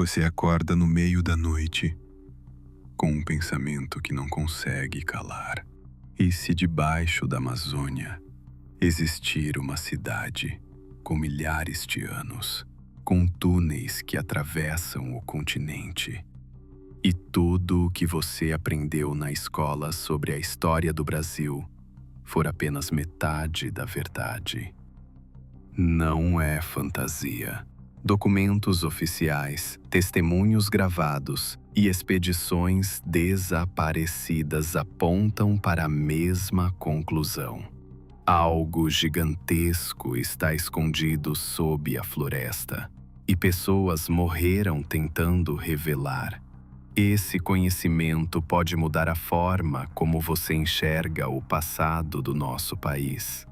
Você acorda no meio da noite com um pensamento que não consegue calar. E se debaixo da Amazônia existir uma cidade com milhares de anos, com túneis que atravessam o continente, e tudo o que você aprendeu na escola sobre a história do Brasil for apenas metade da verdade? Não é fantasia. Documentos oficiais, testemunhos gravados e expedições desaparecidas apontam para a mesma conclusão. Algo gigantesco está escondido sob a floresta, e pessoas morreram tentando revelar. Esse conhecimento pode mudar a forma como você enxerga o passado do nosso país.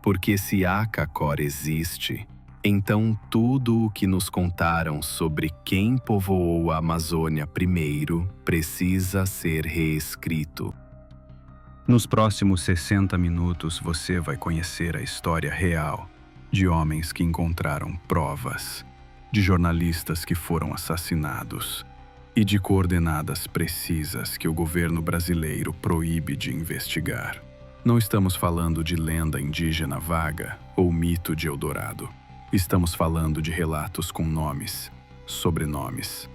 Porque se Akakor existe, então tudo o que nos contaram sobre quem povoou a Amazônia primeiro precisa ser reescrito. Nos próximos 60 minutos você vai conhecer a história real de homens que encontraram provas, de jornalistas que foram assassinados e de coordenadas precisas que o governo brasileiro proíbe de investigar. Não estamos falando de lenda indígena vaga ou mito de Eldorado. Estamos falando de relatos com nomes, sobrenomes,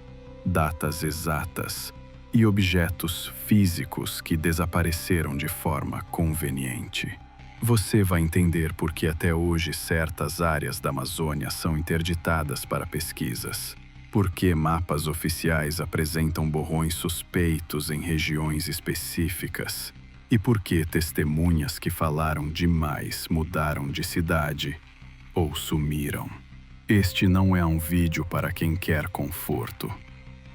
datas exatas e objetos físicos que desapareceram de forma conveniente. Você vai entender por que até hoje certas áreas da Amazônia são interditadas para pesquisas, por que mapas oficiais apresentam borrões suspeitos em regiões específicas e por que testemunhas que falaram demais mudaram de cidade ou sumiram. Este não é um vídeo para quem quer conforto.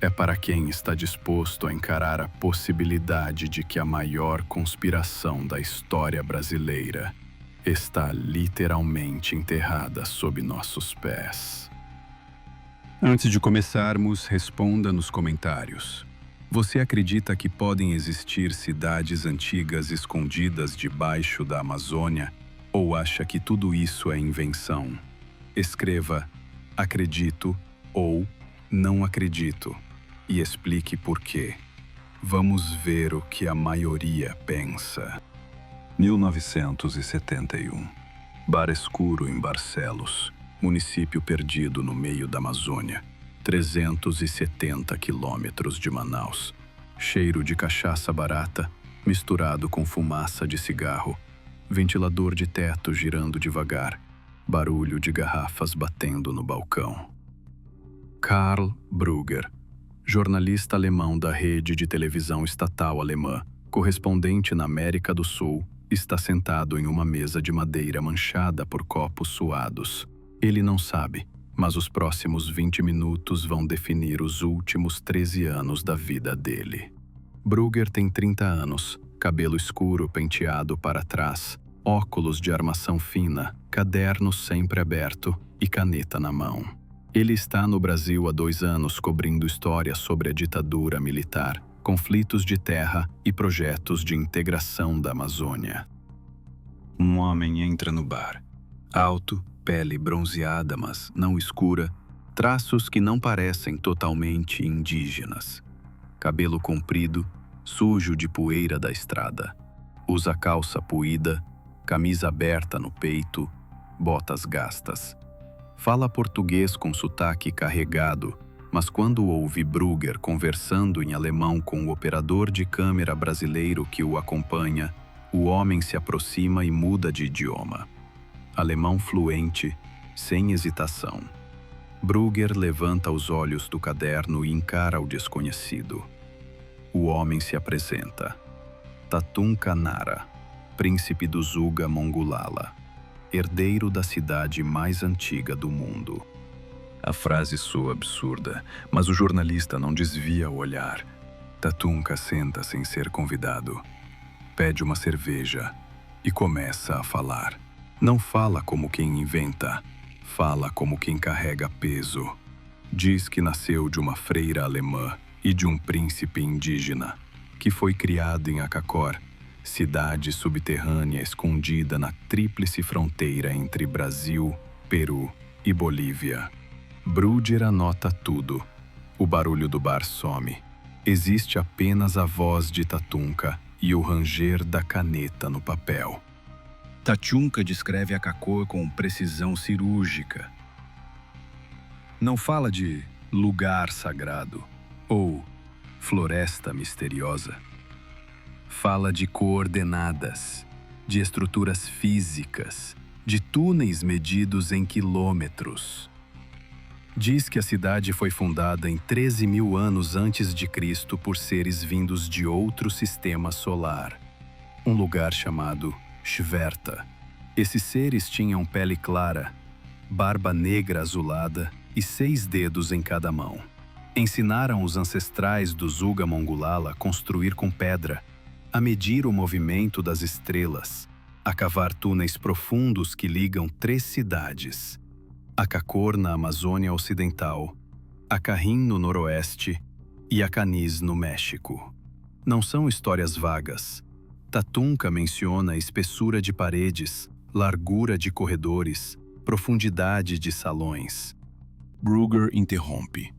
É para quem está disposto a encarar a possibilidade de que a maior conspiração da história brasileira está literalmente enterrada sob nossos pés. Antes de começarmos, responda nos comentários. Você acredita que podem existir cidades antigas escondidas debaixo da Amazônia? Ou acha que tudo isso é invenção? Escreva "acredito" ou "não acredito" e explique por quê. Vamos ver o que a maioria pensa. 1971. Bar escuro em Barcelos, município perdido no meio da Amazônia, 370 quilômetros de Manaus. Cheiro de cachaça barata, misturado com fumaça de cigarro. Ventilador de teto girando devagar. Barulho de garrafas batendo no balcão. Karl Brugger, jornalista alemão da rede de televisão estatal alemã, correspondente na América do Sul, está sentado em uma mesa de madeira manchada por copos suados. Ele não sabe, mas os próximos 20 minutos vão definir os últimos 13 anos da vida dele. Brugger tem 30 anos, cabelo escuro penteado para trás, óculos de armação fina, caderno sempre aberto e caneta na mão. Ele está no Brasil há 2 anos cobrindo história sobre a ditadura militar, conflitos de terra e projetos de integração da Amazônia. Um homem entra no bar. Alto, pele bronzeada mas não escura, traços que não parecem totalmente indígenas. Cabelo comprido, sujo de poeira da estrada. Usa calça puída, camisa aberta no peito, botas gastas. Fala português com sotaque carregado, mas quando ouve Brugger conversando em alemão com o operador de câmera brasileiro que o acompanha, o homem se aproxima e muda de idioma. Alemão fluente, sem hesitação. Brugger levanta os olhos do caderno e encara o desconhecido. O homem se apresenta. Tatun Kanara, príncipe do Zuga Mongulala, herdeiro da cidade mais antiga do mundo. A frase soa absurda, mas o jornalista não desvia o olhar. Tatunka senta sem ser convidado. Pede uma cerveja e começa a falar. Não fala como quem inventa, fala como quem carrega peso. Diz que nasceu de uma freira alemã e de um príncipe indígena, que foi criado em Akakor, cidade subterrânea escondida na tríplice fronteira entre Brasil, Peru e Bolívia. Brugger anota tudo. O barulho do bar some. Existe apenas a voz de Tatunka e o ranger da caneta no papel. Tatunka descreve Akakor com precisão cirúrgica. Não fala de lugar sagrado ou floresta misteriosa. Fala de coordenadas, de estruturas físicas, de túneis medidos em quilômetros. Diz que a cidade foi fundada em 13.000 anos antes de Cristo por seres vindos de outro sistema solar, um lugar chamado Shverta. Esses seres tinham pele clara, barba negra azulada e 6 dedos em cada mão. Ensinaram os ancestrais do Zuga Mongulala a construir com pedra, a medir o movimento das estrelas, a cavar túneis profundos que ligam 3 cidades: Akakor na Amazônia Ocidental, Acarrim no Noroeste e Acanis no México. Não são histórias vagas. Tatunka menciona espessura de paredes, largura de corredores, profundidade de salões. Brugger interrompe.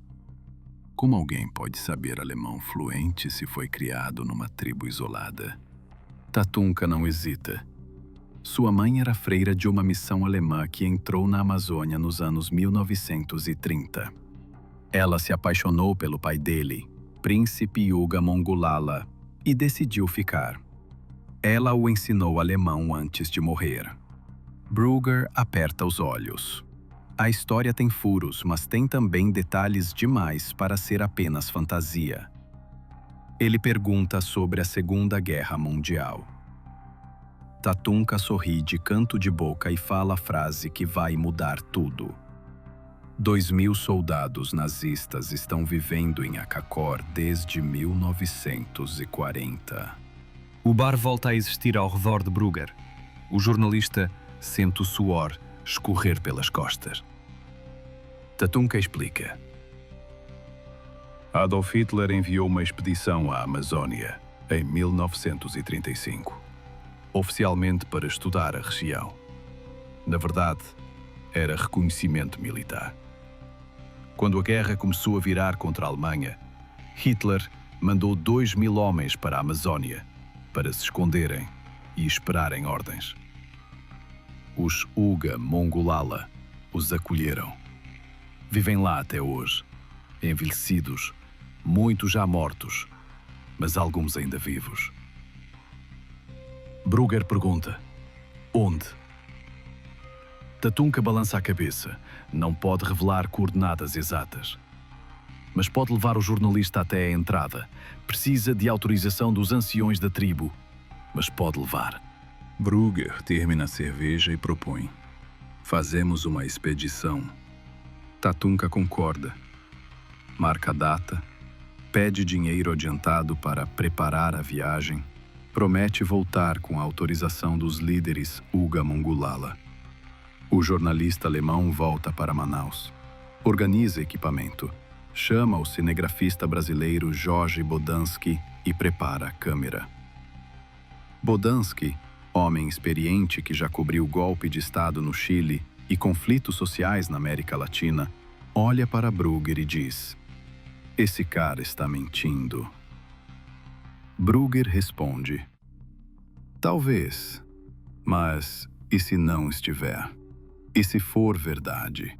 Como alguém pode saber alemão fluente se foi criado numa tribo isolada? Tatunka não hesita. Sua mãe era freira de uma missão alemã que entrou na Amazônia nos anos 1930. Ela se apaixonou pelo pai dele, Príncipe Yuga Mongulala, e decidiu ficar. Ela o ensinou alemão antes de morrer. Brugger aperta os olhos. A história tem furos, mas tem também detalhes demais para ser apenas fantasia. Ele pergunta sobre a Segunda Guerra Mundial. Tatunka sorri de canto de boca e fala a frase que vai mudar tudo. 2.000 soldados nazistas estão vivendo em Akakor desde 1940. O bar volta a existir ao redor de Brugger. O jornalista sente o suor escorrer pelas costas. Tatunka explica. Adolf Hitler enviou uma expedição à Amazônia em 1935, oficialmente para estudar a região. Na verdade, era reconhecimento militar. Quando a guerra começou a virar contra a Alemanha, Hitler mandou 2.000 homens para a Amazônia para se esconderem e esperarem ordens. Os Uga Mongulala os acolheram. Vivem lá até hoje, envelhecidos, muitos já mortos, mas alguns ainda vivos. Brugger pergunta: onde? Tatunka balança a cabeça. Não pode revelar coordenadas exatas. Mas pode levar o jornalista até a entrada. Precisa de autorização dos anciões da tribo, mas pode levar. Brugger termina a cerveja e propõe: fazemos uma expedição. Tatunka concorda. Marca a data, pede dinheiro adiantado para preparar a viagem, promete voltar com a autorização dos líderes Uga Mongulala. O jornalista alemão volta para Manaus. Organiza equipamento, chama o cinegrafista brasileiro Jorge Bodansky e prepara a câmera. Bodansky, homem experiente que já cobriu golpe de Estado no Chile e conflitos sociais na América Latina, olha para Brugger e diz: esse cara está mentindo. Brugger responde: talvez, mas e se não estiver? E se for verdade?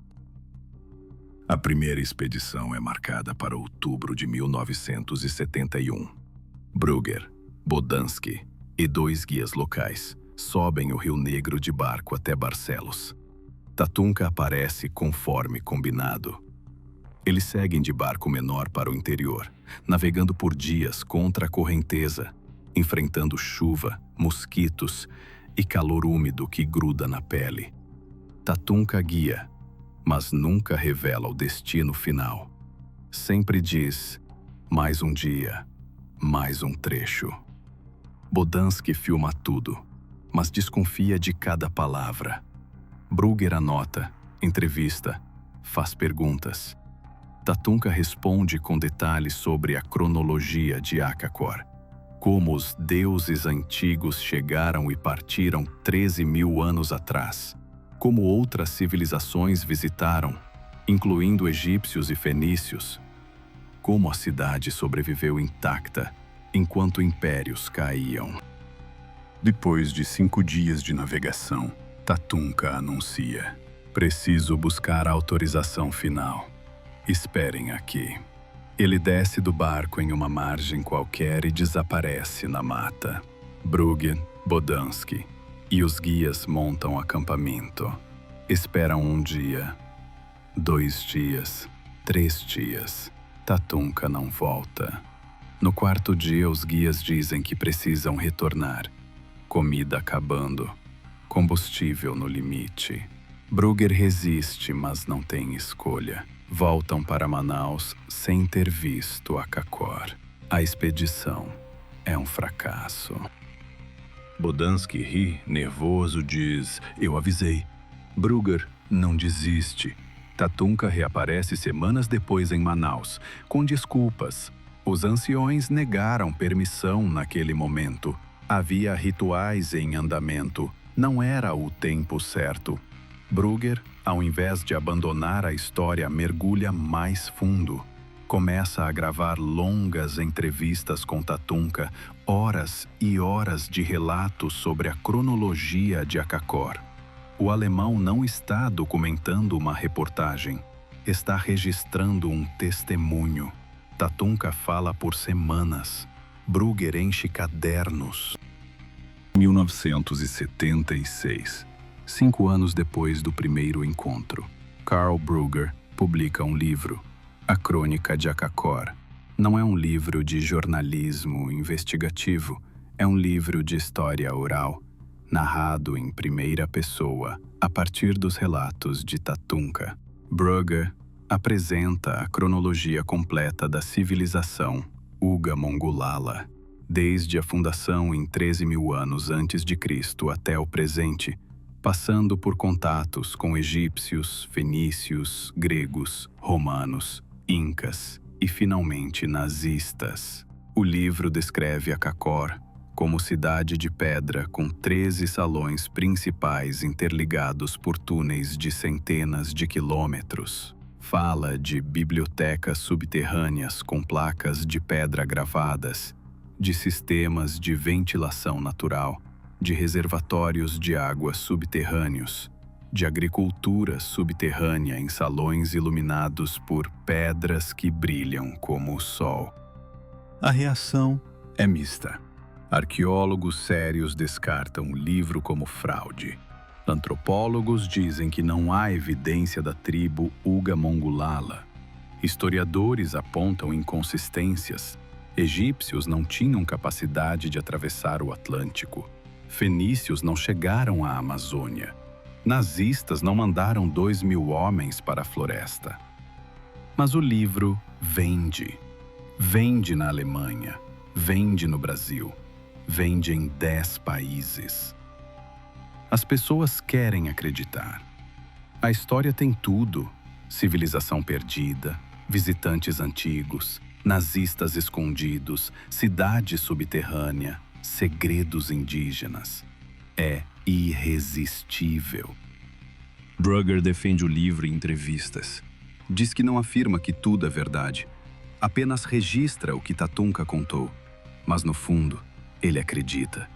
A primeira expedição é marcada para outubro de 1971. Brugger, Bodansky e 2 guias locais sobem o Rio Negro de barco até Barcelos. Tatunka aparece conforme combinado. Eles seguem de barco menor para o interior, navegando por dias contra a correnteza, enfrentando chuva, mosquitos e calor úmido que gruda na pele. Tatunka guia, mas nunca revela o destino final. Sempre diz: mais um dia, mais um trecho. Bodansky filma tudo, mas desconfia de cada palavra. Brugger anota, entrevista, faz perguntas. Tatunka responde com detalhes sobre a cronologia de Akakor, como os deuses antigos chegaram e partiram 13.000 anos atrás, como outras civilizações visitaram, incluindo egípcios e fenícios. como a cidade sobreviveu intacta enquanto impérios caíam. Depois de 5 dias de navegação, Tatunka anuncia: preciso buscar a autorização final. Esperem aqui. Ele desce do barco em uma margem qualquer e desaparece na mata. Brugger, Bodansky e os guias montam acampamento. Esperam 1 dia, 2 dias, 3 dias. Tatunka não volta. No 4º dia, os guias dizem que precisam retornar. Comida acabando. Combustível no limite. Brugger resiste, mas não tem escolha. Voltam para Manaus sem ter visto a Cacor. A expedição é um fracasso. Bodansky ri, nervoso, diz: eu avisei. Brugger não desiste. Tatunka reaparece semanas depois em Manaus, com desculpas. Os anciões negaram permissão naquele momento. Havia rituais em andamento. Não era o tempo certo. Brugger, ao invés de abandonar a história, mergulha mais fundo. Começa a gravar longas entrevistas com Tatunka, horas e horas de relatos sobre a cronologia de Akakor. O alemão não está documentando uma reportagem, está registrando um testemunho. Tatunka fala por semanas. Brugger enche cadernos. 1976, 5 anos depois do primeiro encontro, Karl Brugger publica um livro, A Crônica de Akakor. Não é um livro de jornalismo investigativo, é um livro de história oral, narrado em primeira pessoa, a partir dos relatos de Tatunka. Brugger apresenta a cronologia completa da civilização Uga-Mongolala, desde a fundação em 13.000 anos antes de Cristo até o presente, passando por contatos com egípcios, fenícios, gregos, romanos, incas e, finalmente, nazistas. O livro descreve Akakor como cidade de pedra com 13 salões principais interligados por túneis de centenas de quilômetros. Fala de bibliotecas subterrâneas com placas de pedra gravadas, de sistemas de ventilação natural, de reservatórios de água subterrâneos, de agricultura subterrânea em salões iluminados por pedras que brilham como o sol. A reação é mista. Arqueólogos sérios descartam o livro como fraude. Antropólogos dizem que não há evidência da tribo Uga-Mongolala. Historiadores apontam inconsistências. Egípcios não tinham capacidade de atravessar o Atlântico. Fenícios não chegaram à Amazônia. Nazistas não mandaram 2.000 homens para a floresta. Mas o livro vende. Vende na Alemanha. Vende no Brasil. Vende em 10 países. As pessoas querem acreditar. A história tem tudo: civilização perdida, visitantes antigos, nazistas escondidos, cidade subterrânea, segredos indígenas. É irresistível. Brugger defende o livro em entrevistas. Diz que não afirma que tudo é verdade. Apenas registra o que Tatunka contou. Mas, no fundo, ele acredita.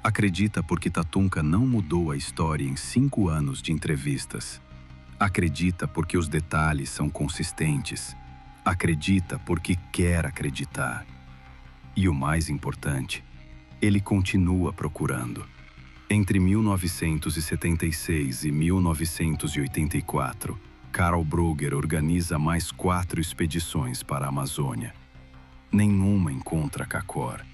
Acredita porque Tatunka não mudou a história em 5 anos de entrevistas. Acredita porque os detalhes são consistentes. Acredita porque quer acreditar. E o mais importante, ele continua procurando. Entre 1976 e 1984, Karl Brugger organiza mais 4 expedições para a Amazônia. Nenhuma encontra Akakor.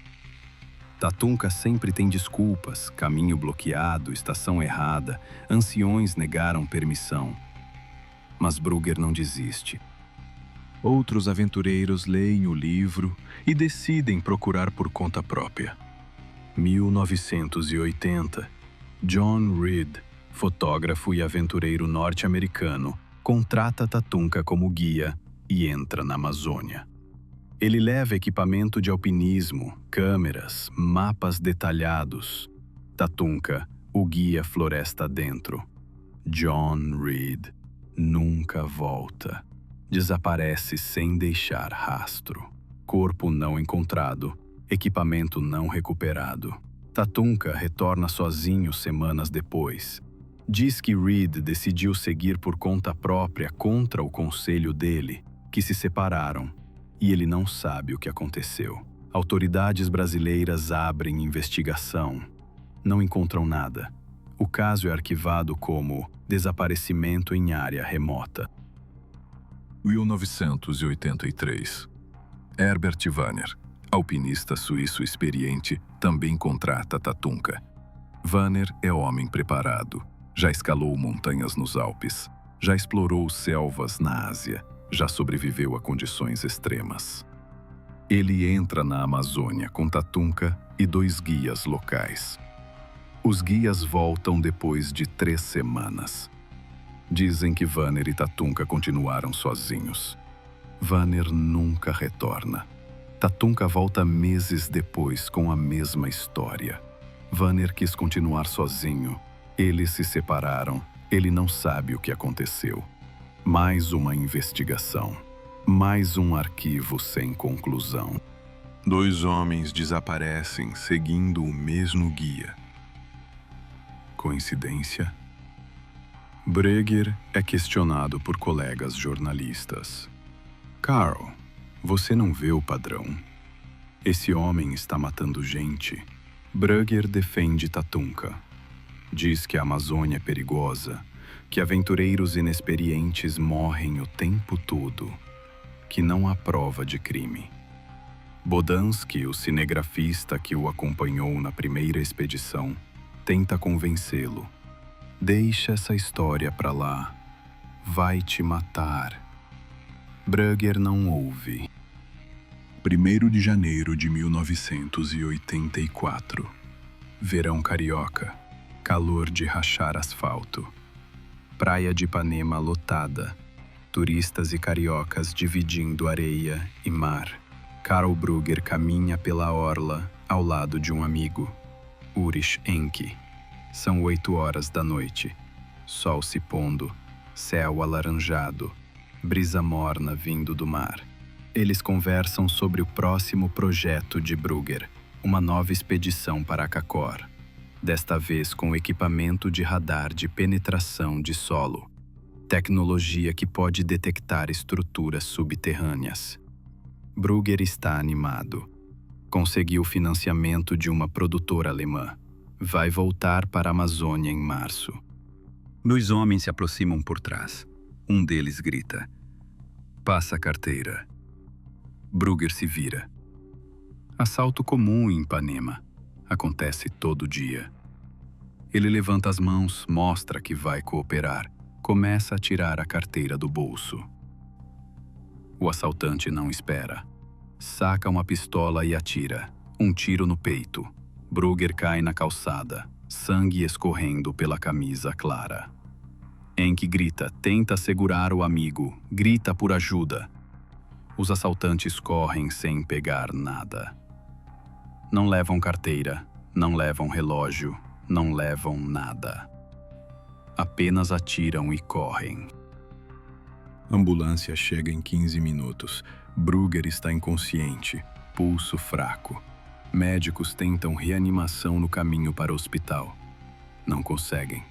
Tatunka sempre tem desculpas: caminho bloqueado, estação errada, anciões negaram permissão. Mas Brugger não desiste. Outros aventureiros leem o livro e decidem procurar por conta própria. 1980, John Reed, fotógrafo e aventureiro norte-americano, contrata Tatunka como guia e entra na Amazônia. Ele leva equipamento de alpinismo, câmeras, mapas detalhados. Tatunka o guia floresta dentro. John Reed nunca volta. Desaparece sem deixar rastro. Corpo não encontrado, equipamento não recuperado. Tatunka retorna sozinho semanas depois. Diz que Reed decidiu seguir por conta própria contra o conselho dele, que se separaram, e ele não sabe o que aconteceu. Autoridades brasileiras abrem investigação. Não encontram nada. O caso é arquivado como desaparecimento em área remota. 1983. Herbert Wanner, alpinista suíço experiente, também contrata Tatunka. Wanner é homem preparado. Já escalou montanhas nos Alpes. Já explorou selvas na Ásia. Já sobreviveu a condições extremas. Ele entra na Amazônia com Tatunka e 2 guias locais. Os guias voltam depois de 3 semanas. Dizem que Wanner e Tatunka continuaram sozinhos. Wanner nunca retorna. Tatunka volta meses depois com a mesma história. Wanner quis continuar sozinho. Eles se separaram. Ele não sabe o que aconteceu. Mais uma investigação. Mais um arquivo sem conclusão. 2 homens desaparecem seguindo o mesmo guia. Coincidência? Breger é questionado por colegas jornalistas. Carl, você não vê o padrão? Esse homem está matando gente. Breger defende Tatunka. Diz que a Amazônia é perigosa, que aventureiros inexperientes morrem o tempo todo, que não há prova de crime. Bodansky, o cinegrafista que o acompanhou na primeira expedição, tenta convencê-lo. Deixa essa história pra lá. Vai te matar. Breger não ouve. 1º de janeiro de 1984. Verão carioca. Calor de rachar asfalto. Praia de Ipanema lotada. Turistas e cariocas dividindo areia e mar. Carl Brugger caminha pela orla ao lado de um amigo, Ulrich Enke. São 8 horas da noite. Sol se pondo, céu alaranjado, brisa morna vindo do mar. Eles conversam sobre o próximo projeto de Brugger, uma nova expedição para Acacor, desta vez com equipamento de radar de penetração de solo, tecnologia que pode detectar estruturas subterrâneas. Brugger está animado. Conseguiu financiamento de uma produtora alemã. Vai voltar para a Amazônia em março. 2 homens se aproximam por trás. Um deles grita: "Passa a carteira." Brugger se vira. Assalto comum em Ipanema. Acontece todo dia. Ele levanta as mãos, mostra que vai cooperar. Começa a tirar a carteira do bolso. O assaltante não espera. Saca uma pistola e atira. Um tiro no peito. Brugger cai na calçada, sangue escorrendo pela camisa clara. Enke grita, tenta segurar o amigo, grita por ajuda. Os assaltantes correm sem pegar nada. Não levam carteira, não levam relógio, não levam nada. Apenas atiram e correm. Ambulância chega em 15 minutos. Brugger está inconsciente, pulso fraco. Médicos tentam reanimação no caminho para o hospital. Não conseguem.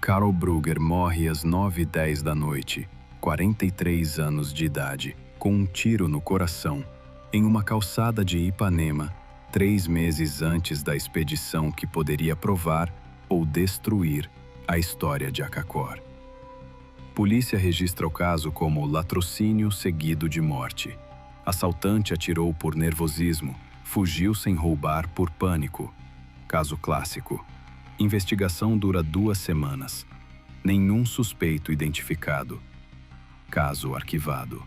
Carl Brugger morre às 9h10 da noite, 43 anos de idade, com um tiro no coração, em uma calçada de Ipanema, 3 meses antes da expedição que poderia provar ou destruir a história de Acacor. Polícia registra o caso como latrocínio seguido de morte. Assaltante atirou por nervosismo, fugiu sem roubar por pânico. Caso clássico. Investigação dura 2 semanas. Nenhum suspeito identificado. Caso arquivado.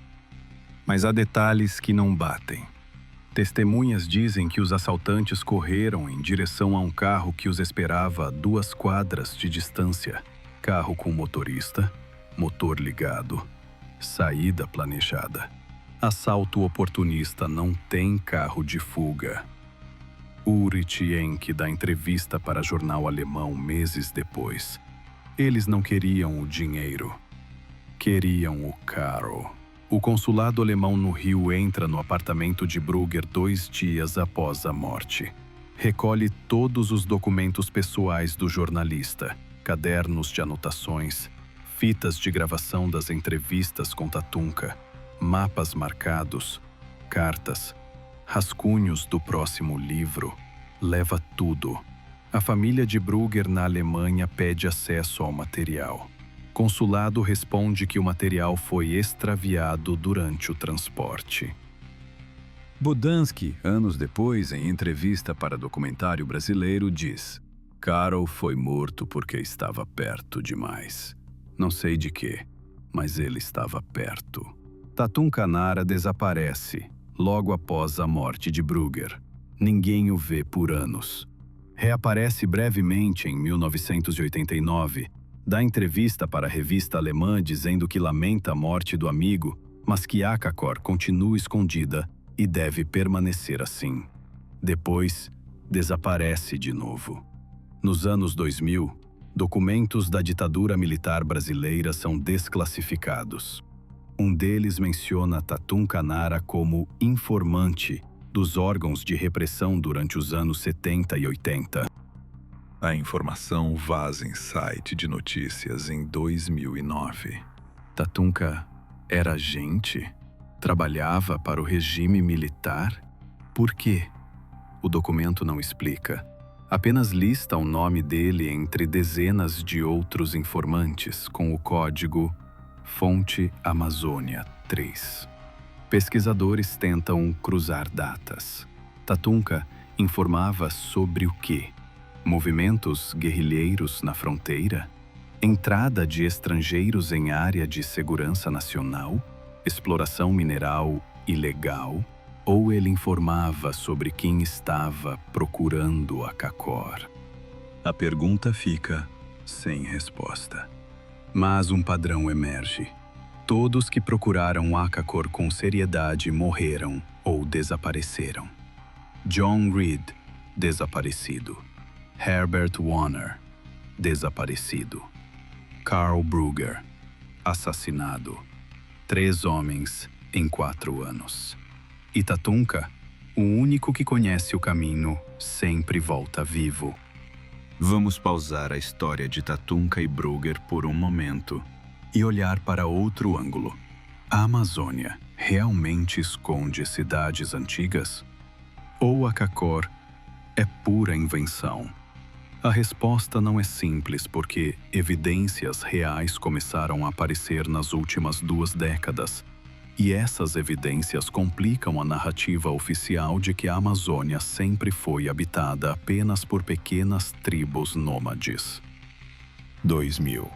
Mas há detalhes que não batem. Testemunhas dizem que os assaltantes correram em direção a um carro que os esperava a 2 quadras de distância. Carro com motorista, motor ligado, saída planejada. Assalto oportunista não tem carro de fuga. Ulrich Enke dá entrevista para jornal alemão meses depois. Eles não queriam o dinheiro. Queriam o Carl. O consulado alemão no Rio entra no apartamento de Brugger 2 dias após a morte. Recolhe todos os documentos pessoais do jornalista, cadernos de anotações, fitas de gravação das entrevistas com Tatunka, mapas marcados, cartas, rascunhos do próximo livro. Leva tudo. A família de Brugger na Alemanha pede acesso ao material. Consulado responde que o material foi extraviado durante o transporte. Bodansky, anos depois, em entrevista para documentário brasileiro, diz: Karol foi morto porque estava perto demais. Não sei de quê, mas ele estava perto. Tatunka Nara desaparece logo após a morte de Brugger. Ninguém o vê por anos. Reaparece brevemente em 1989, dá entrevista para a revista alemã dizendo que lamenta a morte do amigo, mas que Akakor continua escondida e deve permanecer assim. Depois, desaparece de novo. Nos anos 2000, documentos da ditadura militar brasileira são desclassificados. Um deles menciona Tatunka Nara como informante dos órgãos de repressão durante os anos 70 e 80. A informação vaza em site de notícias em 2009. Tatunka era agente? Trabalhava para o regime militar? Por quê? O documento não explica. Apenas lista o nome dele entre dezenas de outros informantes com o código Fonte Amazônia 3. Pesquisadores tentam cruzar datas. Tatunka informava sobre o quê? Movimentos guerrilheiros na fronteira? Entrada de estrangeiros em área de segurança nacional? Exploração mineral ilegal? Ou ele informava sobre quem estava procurando Akakor? A pergunta fica sem resposta. Mas um padrão emerge. Todos que procuraram Akakor com seriedade morreram ou desapareceram. John Reed, desaparecido. Herbert Warner, desaparecido. Karl Brugger, assassinado. 3 homens em 4 anos. E Tatunka, o único que conhece o caminho, sempre volta vivo. Vamos pausar a história de Tatunka e Brugger por um momento e olhar para outro ângulo. A Amazônia realmente esconde cidades antigas? Ou Akakor é pura invenção? A resposta não é simples porque evidências reais começaram a aparecer nas últimas 2 décadas. E essas evidências complicam a narrativa oficial de que a Amazônia sempre foi habitada apenas por pequenas tribos nômades. 2000.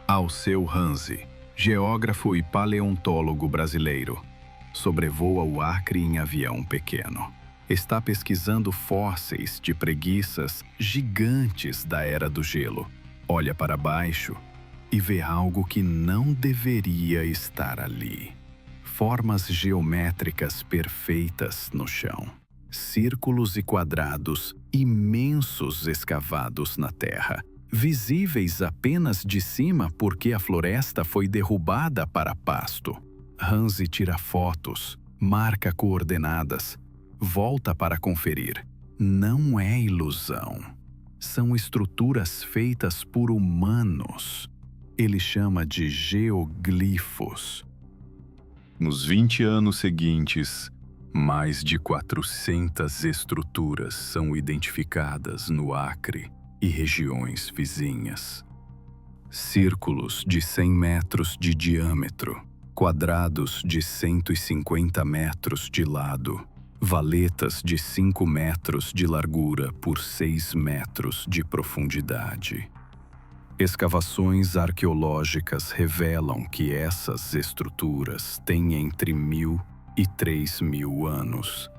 Alceu Hanzi, geógrafo e paleontólogo brasileiro, sobrevoa o Acre em avião pequeno. Está pesquisando fósseis de preguiças gigantes da Era do Gelo. Olha para baixo e vê algo que não deveria estar ali. Formas geométricas perfeitas no chão. Círculos e quadrados imensos escavados na terra, visíveis apenas de cima porque a floresta foi derrubada para pasto. Hanzi tira fotos, marca coordenadas, volta para conferir. Não é ilusão. São estruturas feitas por humanos. Ele chama de geoglifos. Nos 20 anos seguintes, mais de 400 estruturas são identificadas no Acre e regiões vizinhas. Círculos de 100 metros de diâmetro, quadrados de 150 metros de lado, valetas de 5 metros de largura por 6 metros de profundidade. Escavações arqueológicas revelam que essas estruturas têm entre 1000 e 3000 anos.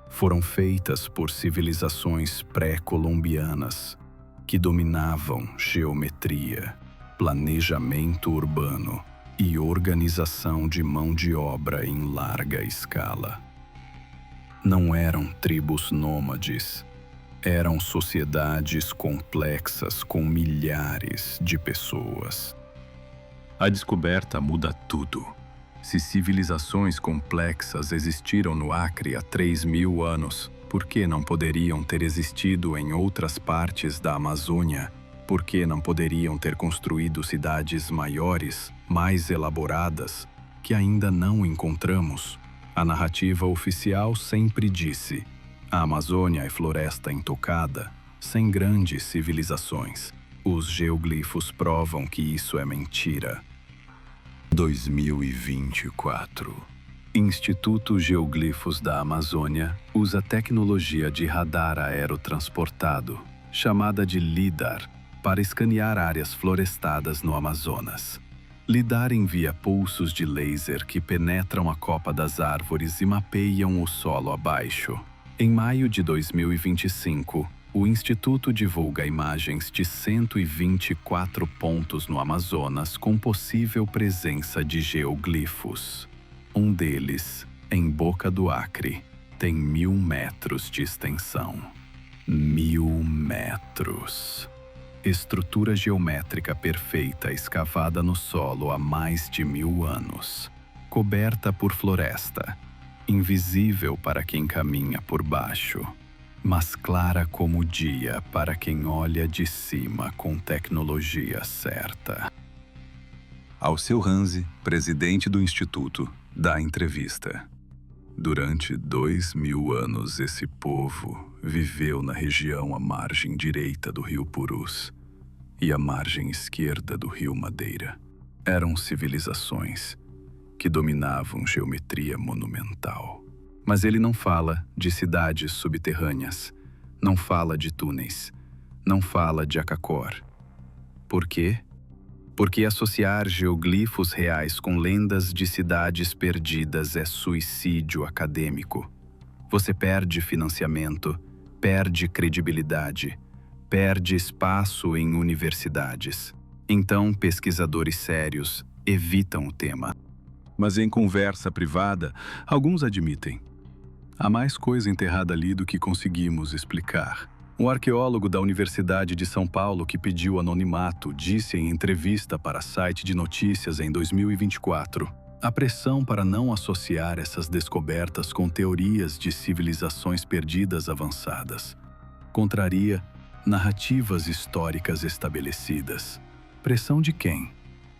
Foram feitas por civilizações pré-colombianas que dominavam geometria, planejamento urbano e organização de mão de obra em larga escala. Não eram tribos nômades. Eram sociedades complexas com milhares de pessoas. A descoberta muda tudo. Se civilizações complexas existiram no Acre há 3.000 anos, por que não poderiam ter existido em outras partes da Amazônia? Por que não poderiam ter construído cidades maiores, mais elaboradas, que ainda não encontramos? A narrativa oficial sempre disse: a Amazônia é floresta intocada, sem grandes civilizações. Os geoglifos provam que isso é mentira. 2024. Instituto Geoglifos da Amazônia usa tecnologia de radar aerotransportado, chamada de LIDAR, para escanear áreas florestadas no Amazonas. LIDAR envia pulsos de laser que penetram a copa das árvores e mapeiam o solo abaixo. Em maio de 2025, o Instituto divulga imagens de 124 pontos no Amazonas com possível presença de geoglifos. Um deles, em Boca do Acre, tem 1.000 metros de extensão. 1.000 metros. Estrutura geométrica perfeita escavada no solo há mais de 1.000 anos. Coberta por floresta. Invisível para quem caminha por baixo, mas clara como o dia para quem olha de cima com tecnologia certa. Alceu Hanzi, presidente do Instituto, dá entrevista. Durante 2.000 anos, esse povo viveu na região à margem direita do rio Purus e à margem esquerda do rio Madeira. Eram civilizações que dominavam geometria monumental. Mas ele não fala de cidades subterrâneas, não fala de túneis, não fala de Akakor. Por quê? Porque associar geoglifos reais com lendas de cidades perdidas é suicídio acadêmico. Você perde financiamento, perde credibilidade, perde espaço em universidades. Então, pesquisadores sérios evitam o tema. Mas em conversa privada, alguns admitem: há mais coisa enterrada ali do que conseguimos explicar. Um arqueólogo da Universidade de São Paulo que pediu anonimato disse em entrevista para site de notícias em 2024: a pressão para não associar essas descobertas com teorias de civilizações perdidas avançadas contraria narrativas históricas estabelecidas. Pressão de quem?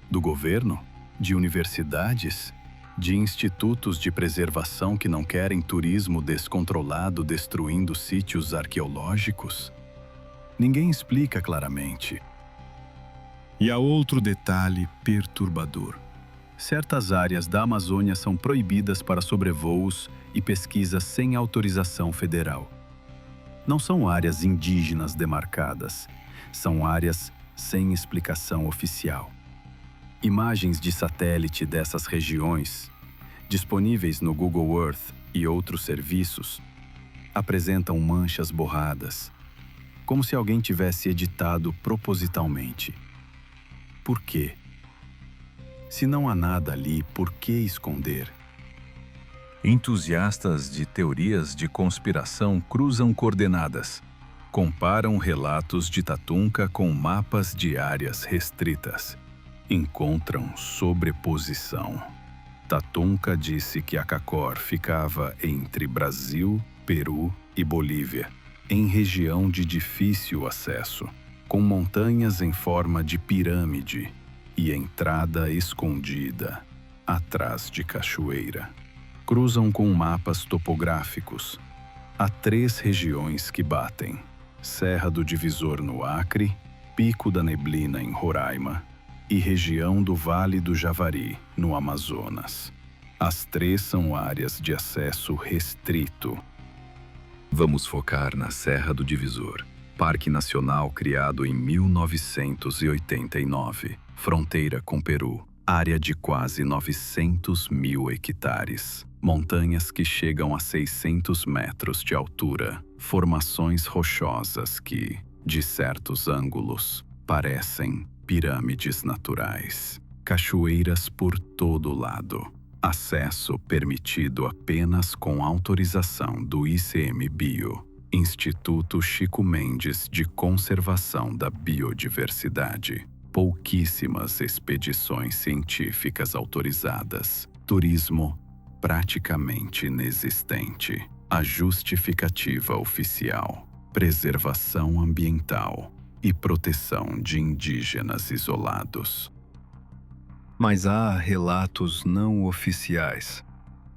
Do governo? De universidades? De institutos de preservação que não querem turismo descontrolado destruindo sítios arqueológicos? Ninguém explica claramente. E há outro detalhe perturbador. Certas áreas da Amazônia são proibidas para sobrevoos e pesquisas sem autorização federal. Não são áreas indígenas demarcadas, são áreas sem explicação oficial. Imagens de satélite dessas regiões, disponíveis no Google Earth e outros serviços, apresentam manchas borradas, como se alguém tivesse editado propositalmente. Por quê? Se não há nada ali, por que esconder? Entusiastas de teorias de conspiração cruzam coordenadas. Comparam relatos de Tatunca com mapas de áreas restritas. Encontram sobreposição. Tatunca disse que Akakor ficava entre Brasil, Peru e Bolívia, em região de difícil acesso, com montanhas em forma de pirâmide e entrada escondida, atrás de cachoeira. Cruzam com mapas topográficos. Há 3 regiões que batem: Serra do Divisor no Acre, Pico da Neblina em Roraima e região do Vale do Javari, no Amazonas. As 3 são áreas de acesso restrito. Vamos focar na Serra do Divisor, Parque Nacional criado em 1989, fronteira com Peru, área de quase 900.000 hectares, montanhas que chegam a 600 metros de altura, formações rochosas que, de certos ângulos, parecem pirâmides naturais, cachoeiras por todo lado, acesso permitido apenas com autorização do ICMBio, Instituto Chico Mendes de Conservação da Biodiversidade. Pouquíssimas expedições científicas autorizadas. Turismo praticamente inexistente. A justificativa oficial: preservação ambiental e proteção de indígenas isolados. Mas há relatos não oficiais.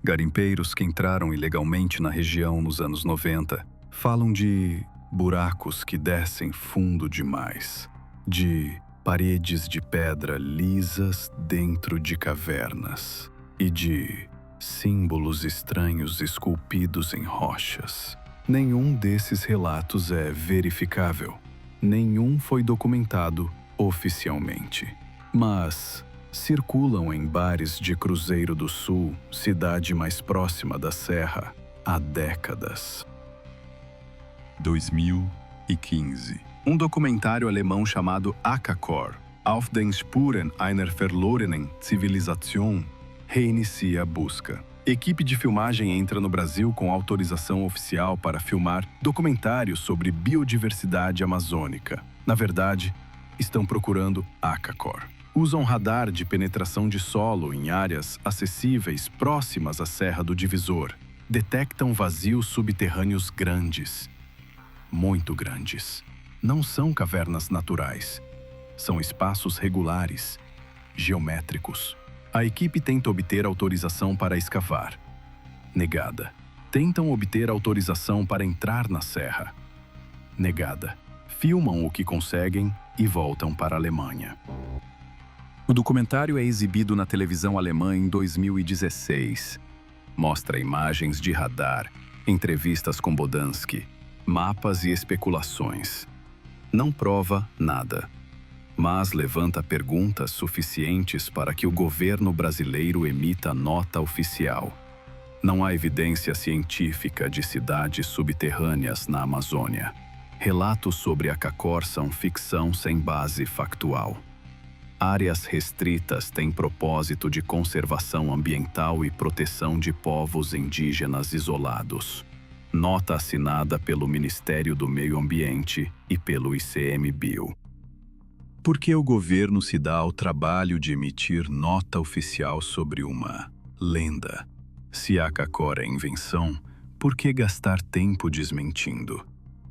Garimpeiros que entraram ilegalmente na região nos anos 90 falam de buracos que descem fundo demais, de paredes de pedra lisas dentro de cavernas e de símbolos estranhos esculpidos em rochas. Nenhum desses relatos é verificável. Nenhum foi documentado oficialmente. Mas circulam em bares de Cruzeiro do Sul, cidade mais próxima da Serra, há décadas. 2015. Um documentário alemão chamado Akakor, Auf den Spuren einer verlorenen Zivilisation, reinicia a busca. Equipe de filmagem entra no Brasil com autorização oficial para filmar documentários sobre biodiversidade amazônica. Na verdade, estão procurando Akakor. Usam radar de penetração de solo em áreas acessíveis próximas à Serra do Divisor. Detectam vazios subterrâneos grandes, muito grandes. Não são cavernas naturais. São espaços regulares, geométricos. A equipe tenta obter autorização para escavar. Negada. Tentam obter autorização para entrar na serra. Negada. Filmam o que conseguem e voltam para a Alemanha. O documentário é exibido na televisão alemã em 2016. Mostra imagens de radar, entrevistas com Bodansky, mapas e especulações. Não prova nada, mas levanta perguntas suficientes para que o governo brasileiro emita nota oficial. Não há evidência científica de cidades subterrâneas na Amazônia. Relatos sobre Akakor são ficção sem base factual. Áreas restritas têm propósito de conservação ambiental e proteção de povos indígenas isolados. Nota assinada pelo Ministério do Meio Ambiente e pelo ICMBio. Por que o governo se dá ao trabalho de emitir nota oficial sobre uma lenda? Se Akakor é invenção, por que gastar tempo desmentindo?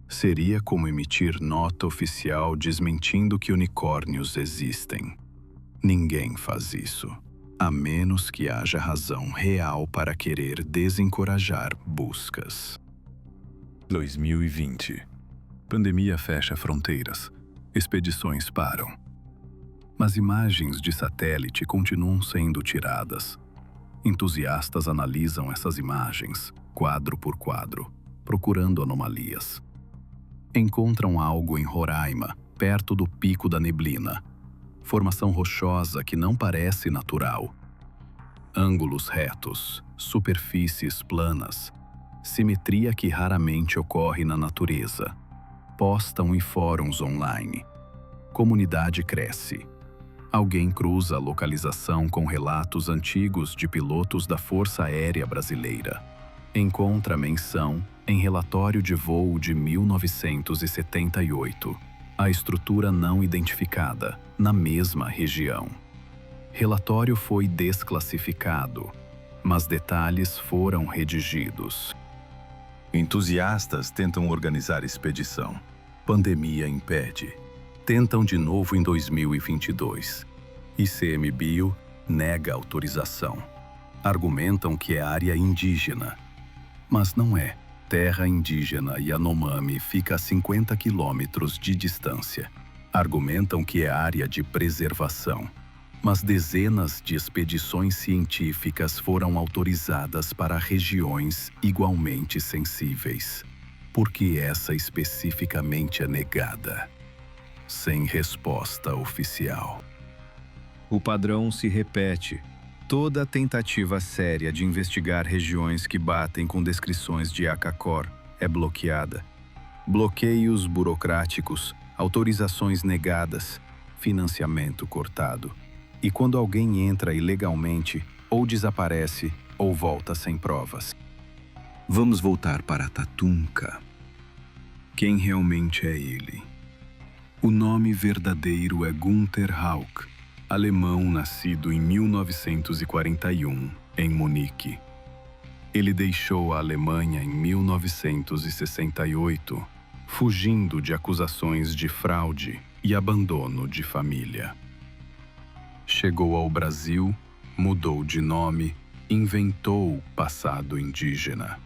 Seria como emitir nota oficial desmentindo que unicórnios existem. Ninguém faz isso, a menos que haja razão real para querer desencorajar buscas. 2020. Pandemia fecha fronteiras. Expedições param. Mas imagens de satélite continuam sendo tiradas. Entusiastas analisam essas imagens, quadro por quadro, procurando anomalias. Encontram algo em Roraima, perto do Pico da Neblina. Formação rochosa que não parece natural. Ângulos retos, superfícies planas, simetria que raramente ocorre na natureza. Postam em fóruns online. Comunidade cresce. Alguém cruza a localização com relatos antigos de pilotos da Força Aérea Brasileira. Encontra menção em relatório de voo de 1978. A estrutura não identificada, na mesma região. Relatório foi desclassificado, mas detalhes foram redigidos. Entusiastas tentam organizar expedição. Pandemia impede. Tentam de novo em 2022. ICMBio nega autorização. Argumentam que é área indígena. Mas não é. Terra indígena Yanomami fica a 50 quilômetros de distância. Argumentam que é área de preservação. Mas dezenas de expedições científicas foram autorizadas para regiões igualmente sensíveis. Por que essa especificamente é negada? Sem resposta oficial. O padrão se repete. Toda tentativa séria de investigar regiões que batem com descrições de Akakor é bloqueada. Bloqueios burocráticos, autorizações negadas, financiamento cortado. E quando alguém entra ilegalmente, ou desaparece, ou volta sem provas. Vamos voltar para Tatunka. Quem realmente é ele? O nome verdadeiro é Günther Hauck, alemão nascido em 1941, em Munique. Ele deixou a Alemanha em 1968, fugindo de acusações de fraude e abandono de família. Chegou ao Brasil, mudou de nome, inventou o passado indígena.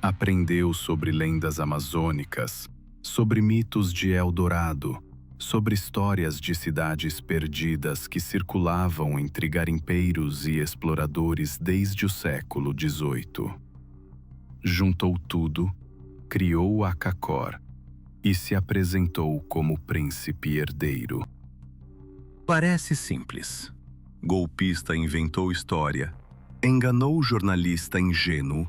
Aprendeu sobre lendas amazônicas, sobre mitos de Eldorado, sobre histórias de cidades perdidas que circulavam entre garimpeiros e exploradores desde o século XVIII. Juntou tudo, criou a CACOR e se apresentou como príncipe herdeiro. Parece simples. Golpista inventou história, enganou o jornalista ingênuo,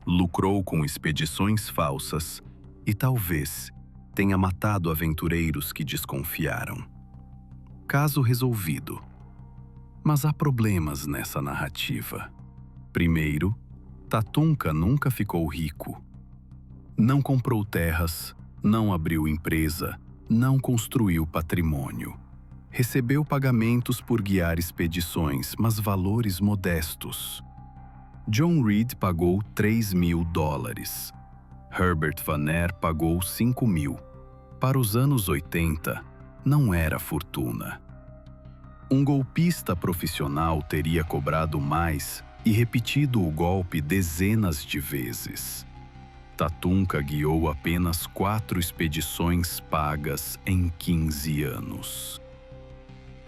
lucrou com expedições falsas e talvez tenha matado aventureiros que desconfiaram. Caso resolvido. Mas há problemas nessa narrativa. Primeiro, Tatunka nunca ficou rico. Não comprou terras, não abriu empresa, não construiu patrimônio. Recebeu pagamentos por guiar expedições, mas valores modestos. John Reed pagou $3.000. Herbert Van Eyre pagou 5.000. Para os anos 80, não era fortuna. Um golpista profissional teria cobrado mais e repetido o golpe dezenas de vezes. Tatunka guiou apenas 4 expedições pagas em 15 anos.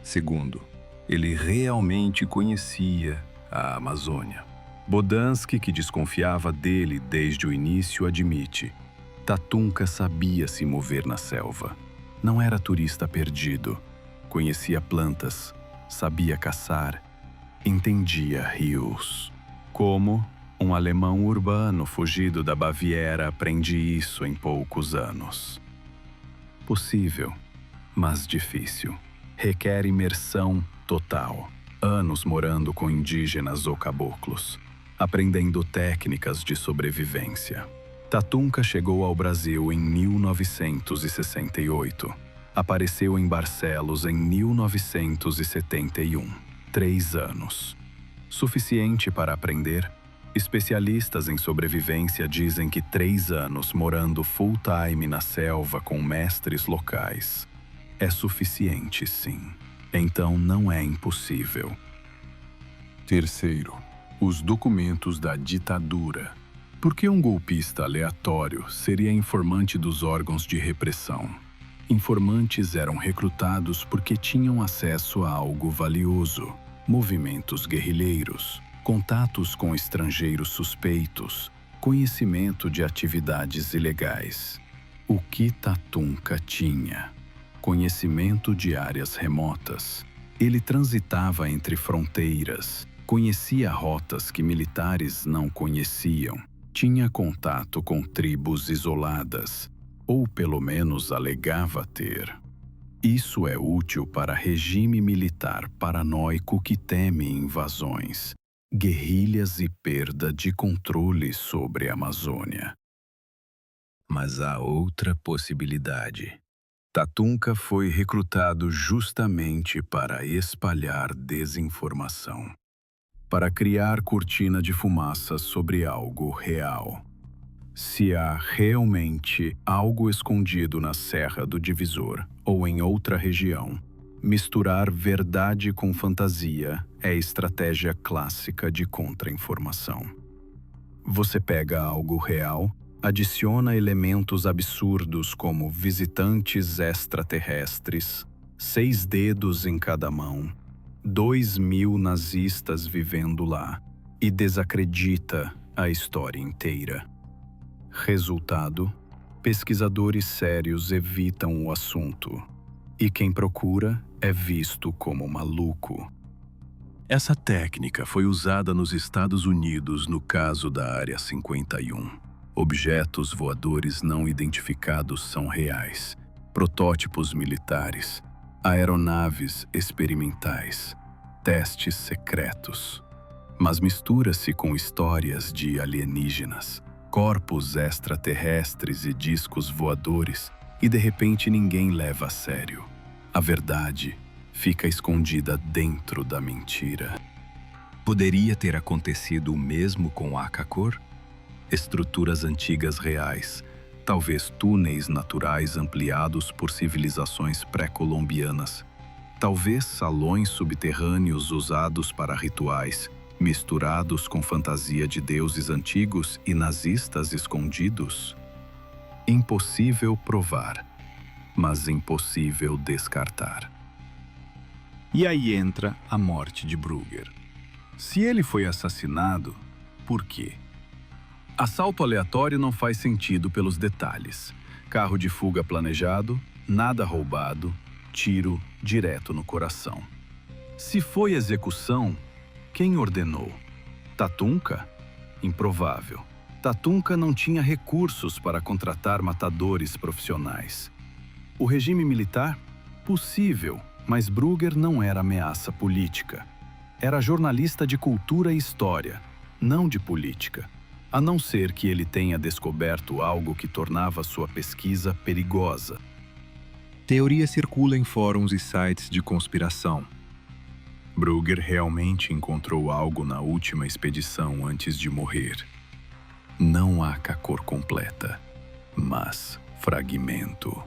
Segundo, ele realmente conhecia a Amazônia. Bodansky, que desconfiava dele desde o início, admite: Tatunka sabia se mover na selva. Não era turista perdido. Conhecia plantas, sabia caçar, entendia rios. Como um alemão urbano fugido da Baviera aprende isso em poucos anos? Possível, mas difícil. Requer imersão total. Anos morando com indígenas ou caboclos, aprendendo técnicas de sobrevivência. Tatunka chegou ao Brasil em 1968. Apareceu em Barcelos em 1971. 3 anos. Suficiente para aprender? Especialistas em sobrevivência dizem que 3 anos morando full-time na selva com mestres locais é suficiente, sim. Então não é impossível. Terceiro, os documentos da ditadura. Por que um golpista aleatório seria informante dos órgãos de repressão? Informantes eram recrutados porque tinham acesso a algo valioso: movimentos guerrilheiros, contatos com estrangeiros suspeitos, conhecimento de atividades ilegais. O que Tatunka tinha? Conhecimento de áreas remotas. Ele transitava entre fronteiras, conhecia rotas que militares não conheciam, tinha contato com tribos isoladas, ou pelo menos alegava ter. Isso é útil para regime militar paranoico que teme invasões, guerrilhas e perda de controle sobre a Amazônia. Mas há outra possibilidade. Tatunka foi recrutado justamente para espalhar desinformação, para criar cortina de fumaça sobre algo real. Se há realmente algo escondido na Serra do Divisor ou em outra região, misturar verdade com fantasia é estratégia clássica de contra-informação. Você pega algo real, adiciona elementos absurdos como visitantes extraterrestres, 6 dedos em cada mão, 2.000 nazistas vivendo lá, e desacredita a história inteira. Resultado: pesquisadores sérios evitam o assunto, e quem procura é visto como maluco. Essa técnica foi usada nos Estados Unidos no caso da Área 51. Objetos voadores não identificados são reais, protótipos militares, aeronaves experimentais, testes secretos. Mas mistura-se com histórias de alienígenas, corpos extraterrestres e discos voadores, e de repente ninguém leva a sério. A verdade fica escondida dentro da mentira. Poderia ter acontecido o mesmo com Akakor? Estruturas antigas reais, talvez túneis naturais ampliados por civilizações pré-colombianas, talvez salões subterrâneos usados para rituais, misturados com fantasia de deuses antigos e nazistas escondidos? Impossível provar, mas impossível descartar. E aí entra a morte de Brugger. Se ele foi assassinado, por quê? Assalto aleatório não faz sentido pelos detalhes. Carro de fuga planejado, nada roubado, tiro direto no coração. Se foi execução, quem ordenou? Tatunka? Improvável. Tatunka não tinha recursos para contratar matadores profissionais. O regime militar? Possível, mas Brugger não era ameaça política. Era jornalista de cultura e história, não de política. A não ser que ele tenha descoberto algo que tornava sua pesquisa perigosa. Teoria circula em fóruns e sites de conspiração. Brugger realmente encontrou algo na última expedição antes de morrer. Não há Akakor completa, mas fragmento.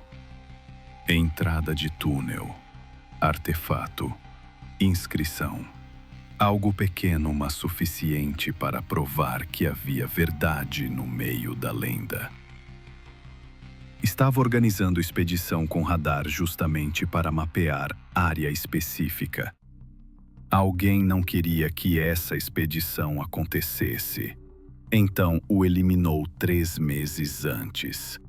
Entrada de túnel, artefato, inscrição. Algo pequeno, mas suficiente para provar que havia verdade no meio da lenda. Estava organizando expedição com radar justamente para mapear área específica. Alguém não queria que essa expedição acontecesse. Então o eliminou 3 meses antes.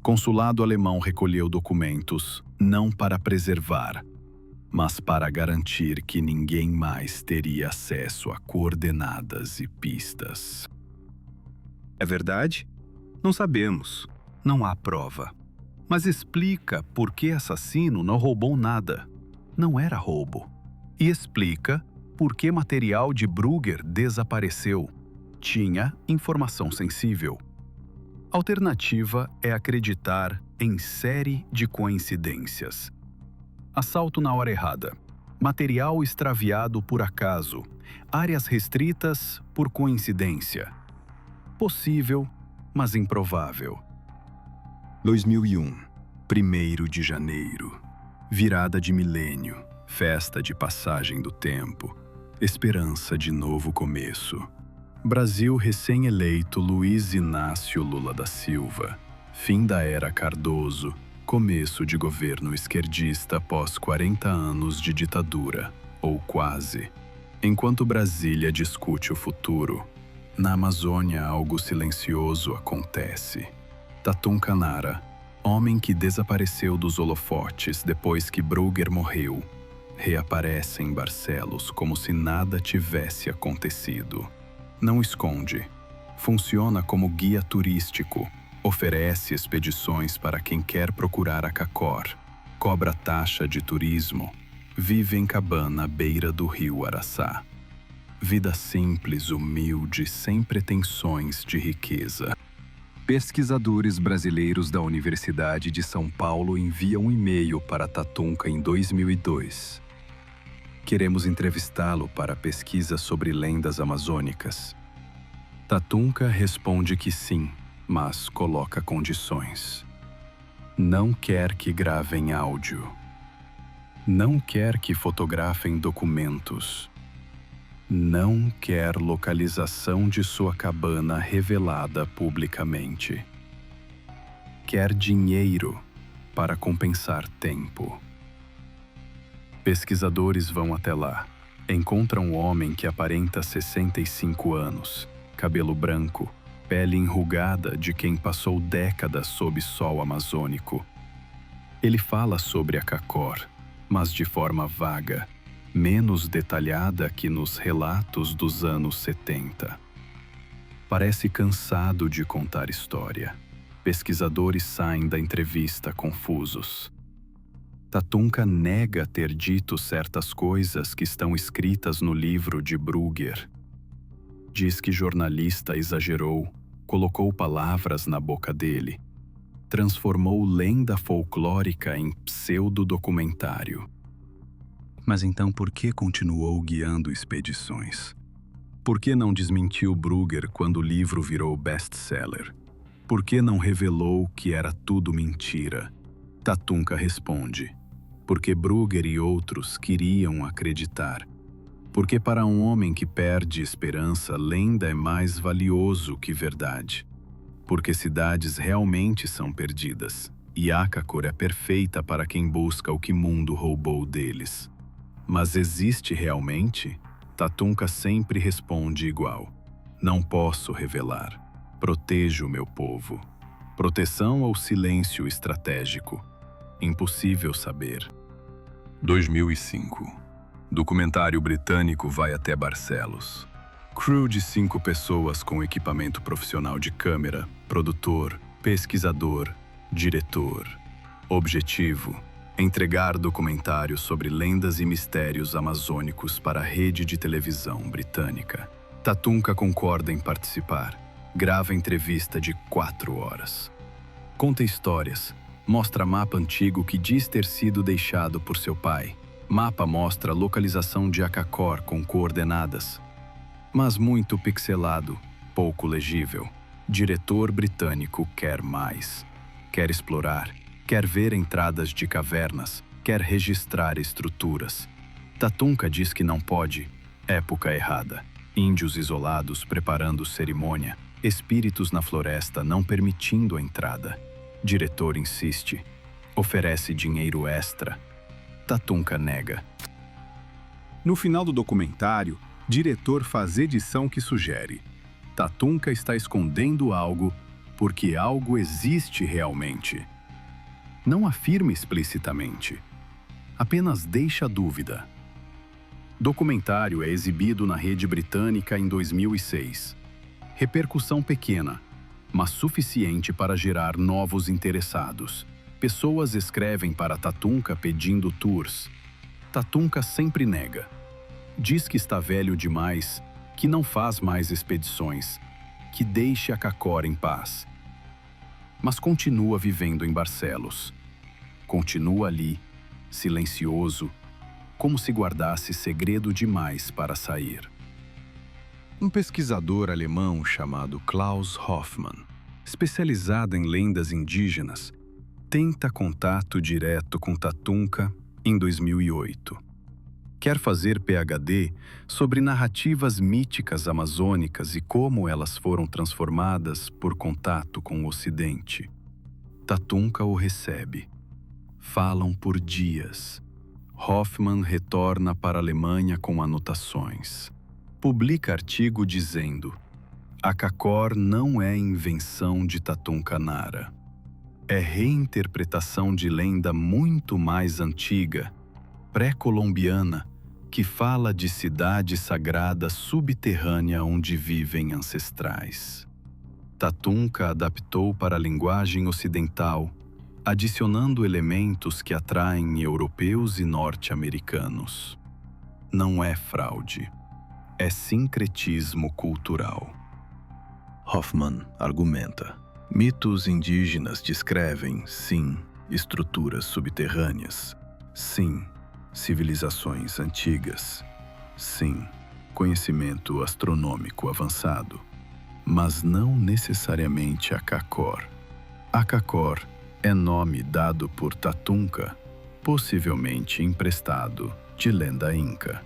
Consulado alemão recolheu documentos, não para preservar, mas para garantir que ninguém mais teria acesso a coordenadas e pistas. É verdade? Não sabemos. Não há prova. Mas explica por que assassino não roubou nada. Não era roubo. E explica por que material de Brugger desapareceu. Tinha informação sensível. Alternativa é acreditar em série de coincidências. Assalto na hora errada. Material extraviado por acaso. Áreas restritas por coincidência. Possível, mas improvável. 2001, 1º de janeiro. Virada de milênio. Festa de passagem do tempo. Esperança de novo começo. Brasil recém-eleito Luiz Inácio Lula da Silva. Fim da era Cardoso. Começo de governo esquerdista após 40 anos de ditadura, ou quase. Enquanto Brasília discute o futuro, na Amazônia algo silencioso acontece. Tatunka Nara, homem que desapareceu dos holofotes depois que Brugger morreu, reaparece em Barcelos como se nada tivesse acontecido. Não esconde. Funciona como guia turístico. Oferece expedições para quem quer procurar Akakor. Cobra taxa de turismo. Vive em cabana à beira do rio Araçá. Vida simples, humilde, sem pretensões de riqueza. Pesquisadores brasileiros da Universidade de São Paulo enviam um e-mail para Tatunka em 2002. Queremos entrevistá-lo para pesquisa sobre lendas amazônicas. Tatunka responde que sim, mas coloca condições. Não quer que gravem áudio. Não quer que fotografem documentos. Não quer localização de sua cabana revelada publicamente. Quer dinheiro para compensar tempo. Pesquisadores vão até lá. Encontram um homem que aparenta 65 anos, cabelo branco, pele enrugada de quem passou décadas sob sol amazônico. Ele fala sobre Akakor, mas de forma vaga, menos detalhada que nos relatos dos anos 70. Parece cansado de contar história. Pesquisadores saem da entrevista confusos. Tatunka nega ter dito certas coisas que estão escritas no livro de Brugger. Diz que jornalista exagerou, colocou palavras na boca dele, transformou lenda folclórica em pseudo-documentário. Mas então por que continuou guiando expedições? Por que não desmentiu Brugger quando o livro virou best-seller? Por que não revelou que era tudo mentira? Tatunka responde: porque Brugger e outros queriam acreditar. Porque para um homem que perde esperança, lenda é mais valioso que verdade. Porque cidades realmente são perdidas, e Akakor é perfeita para quem busca o que mundo roubou deles. Mas existe realmente? Tatunka sempre responde igual: não posso revelar. Protejo o meu povo. Proteção ou silêncio estratégico? Impossível saber. 2005. Documentário britânico vai até Barcelos. Crew de 5 pessoas com equipamento profissional de câmera, produtor, pesquisador, diretor. Objetivo: entregar documentário sobre lendas e mistérios amazônicos para a rede de televisão britânica. Tatunka concorda em participar. Grava entrevista de 4 horas. Conta histórias. Mostra mapa antigo que diz ter sido deixado por seu pai. Mapa mostra a localização de Akakor com coordenadas. Mas muito pixelado, pouco legível. Diretor britânico quer mais. Quer explorar, quer ver entradas de cavernas, quer registrar estruturas. Tatunka diz que não pode. Época errada. Índios isolados preparando cerimônia. Espíritos na floresta não permitindo a entrada. Diretor insiste. Oferece dinheiro extra. Tatunka nega. No final do documentário, diretor faz edição que sugere: Tatunka está escondendo algo porque algo existe realmente. Não afirma explicitamente. Apenas deixa dúvida. Documentário é exibido na rede britânica em 2006. Repercussão pequena, mas suficiente para gerar novos interessados. Pessoas escrevem para Tatunka pedindo tours. Tatunka sempre nega. Diz que está velho demais, que não faz mais expedições, que deixe Akakor em paz. Mas continua vivendo em Barcelos. Continua ali, silencioso, como se guardasse segredo demais para sair. Um pesquisador alemão chamado Klaus Hoffmann, especializado em lendas indígenas, tenta contato direto com Tatunka em 2008. Quer fazer PhD sobre narrativas míticas amazônicas e como elas foram transformadas por contato com o Ocidente. Tatunka o recebe. Falam por dias. Hoffmann retorna para a Alemanha com anotações. Publica artigo dizendo: Akakor não é invenção de Tatunka Nara. É reinterpretação de lenda muito mais antiga, pré-colombiana, que fala de cidade sagrada subterrânea onde vivem ancestrais. Tatunka adaptou para a linguagem ocidental, adicionando elementos que atraem europeus e norte-americanos. Não é fraude. É sincretismo cultural. Hoffmann argumenta: mitos indígenas descrevem, sim, estruturas subterrâneas, sim, civilizações antigas, sim, conhecimento astronômico avançado, mas não necessariamente Akakor. Akakor é nome dado por Tatunka, possivelmente emprestado de lenda inca.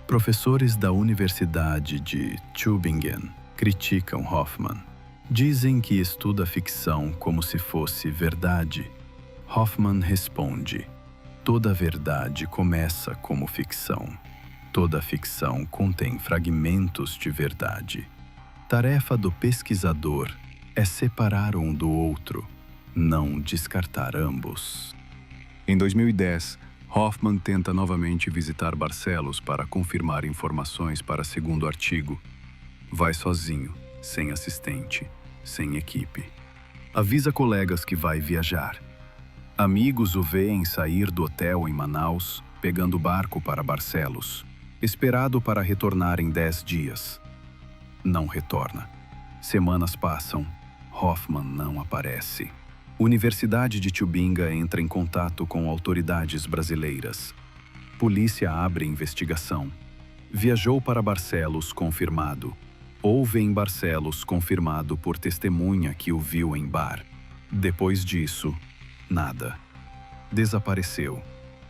Professores da Universidade de Tübingen criticam Hoffmann. Dizem que estuda ficção como se fosse verdade. Hoffmann responde: toda verdade começa como ficção. Toda ficção contém fragmentos de verdade. Tarefa do pesquisador é separar um do outro, não descartar ambos. Em 2010, Hoffmann tenta novamente visitar Barcelos para confirmar informações para segundo artigo. Vai sozinho, sem assistente, sem equipe. Avisa colegas que vai viajar. Amigos o veem sair do hotel em Manaus, pegando barco para Barcelos, esperado para retornar em 10 dias. Não retorna. Semanas passam. Hoffmann não aparece. Universidade de Tübingen entra em contato com autoridades brasileiras. Polícia abre investigação. Viajou para Barcelos, confirmado. Houve em Barcelos, confirmado por testemunha que o viu em bar. Depois disso, nada. Desapareceu.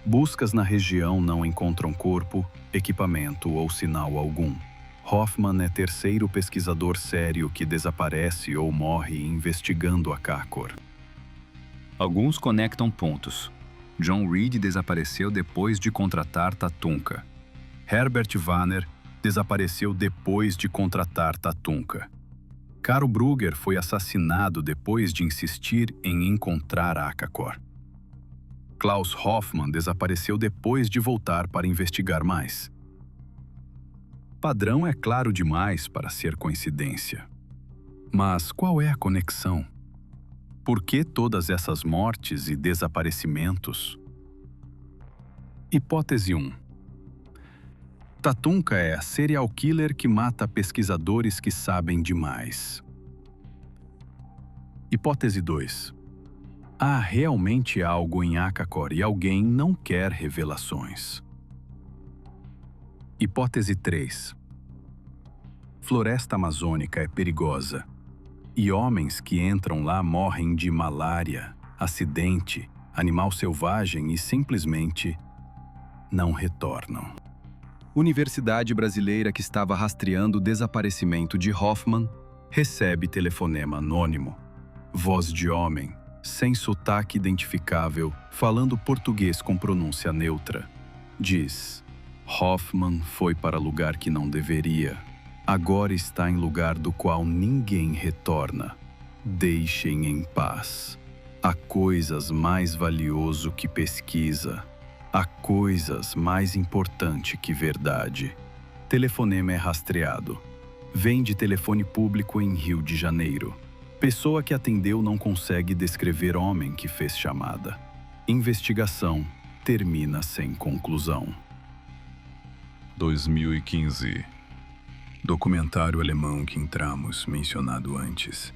Buscas na região não encontram corpo, equipamento ou sinal algum. Hoffman é terceiro pesquisador sério que desaparece ou morre investigando a Kakor. Alguns conectam pontos. John Reed desapareceu depois de contratar Tatunka. Herbert Wanner desapareceu depois de contratar Tatunka. Karl Brugger foi assassinado depois de insistir em encontrar a Kakor. Klaus Hoffmann desapareceu depois de voltar para investigar mais. Padrão é claro demais para ser coincidência. Mas qual é a conexão? Por que todas essas mortes e desaparecimentos? Hipótese 1. Tatunka é a serial killer que mata pesquisadores que sabem demais. Hipótese 2. Há realmente algo em Akakor e alguém não quer revelações. Hipótese 3. Floresta amazônica é perigosa e homens que entram lá morrem de malária, acidente, animal selvagem e simplesmente não retornam. Universidade brasileira que estava rastreando o desaparecimento de Hoffmann recebe telefonema anônimo. Voz de homem, sem sotaque identificável, falando português com pronúncia neutra. Diz: Hoffmann foi para lugar que não deveria. Agora está em lugar do qual ninguém retorna. Deixem em paz. Há coisas mais valioso que pesquisa. Há coisas mais importante que verdade. Telefonema é rastreado. Vem de telefone público em Rio de Janeiro. Pessoa que atendeu não consegue descrever homem que fez chamada. Investigação termina sem conclusão. 2015. Documentário alemão que entramos, mencionado antes.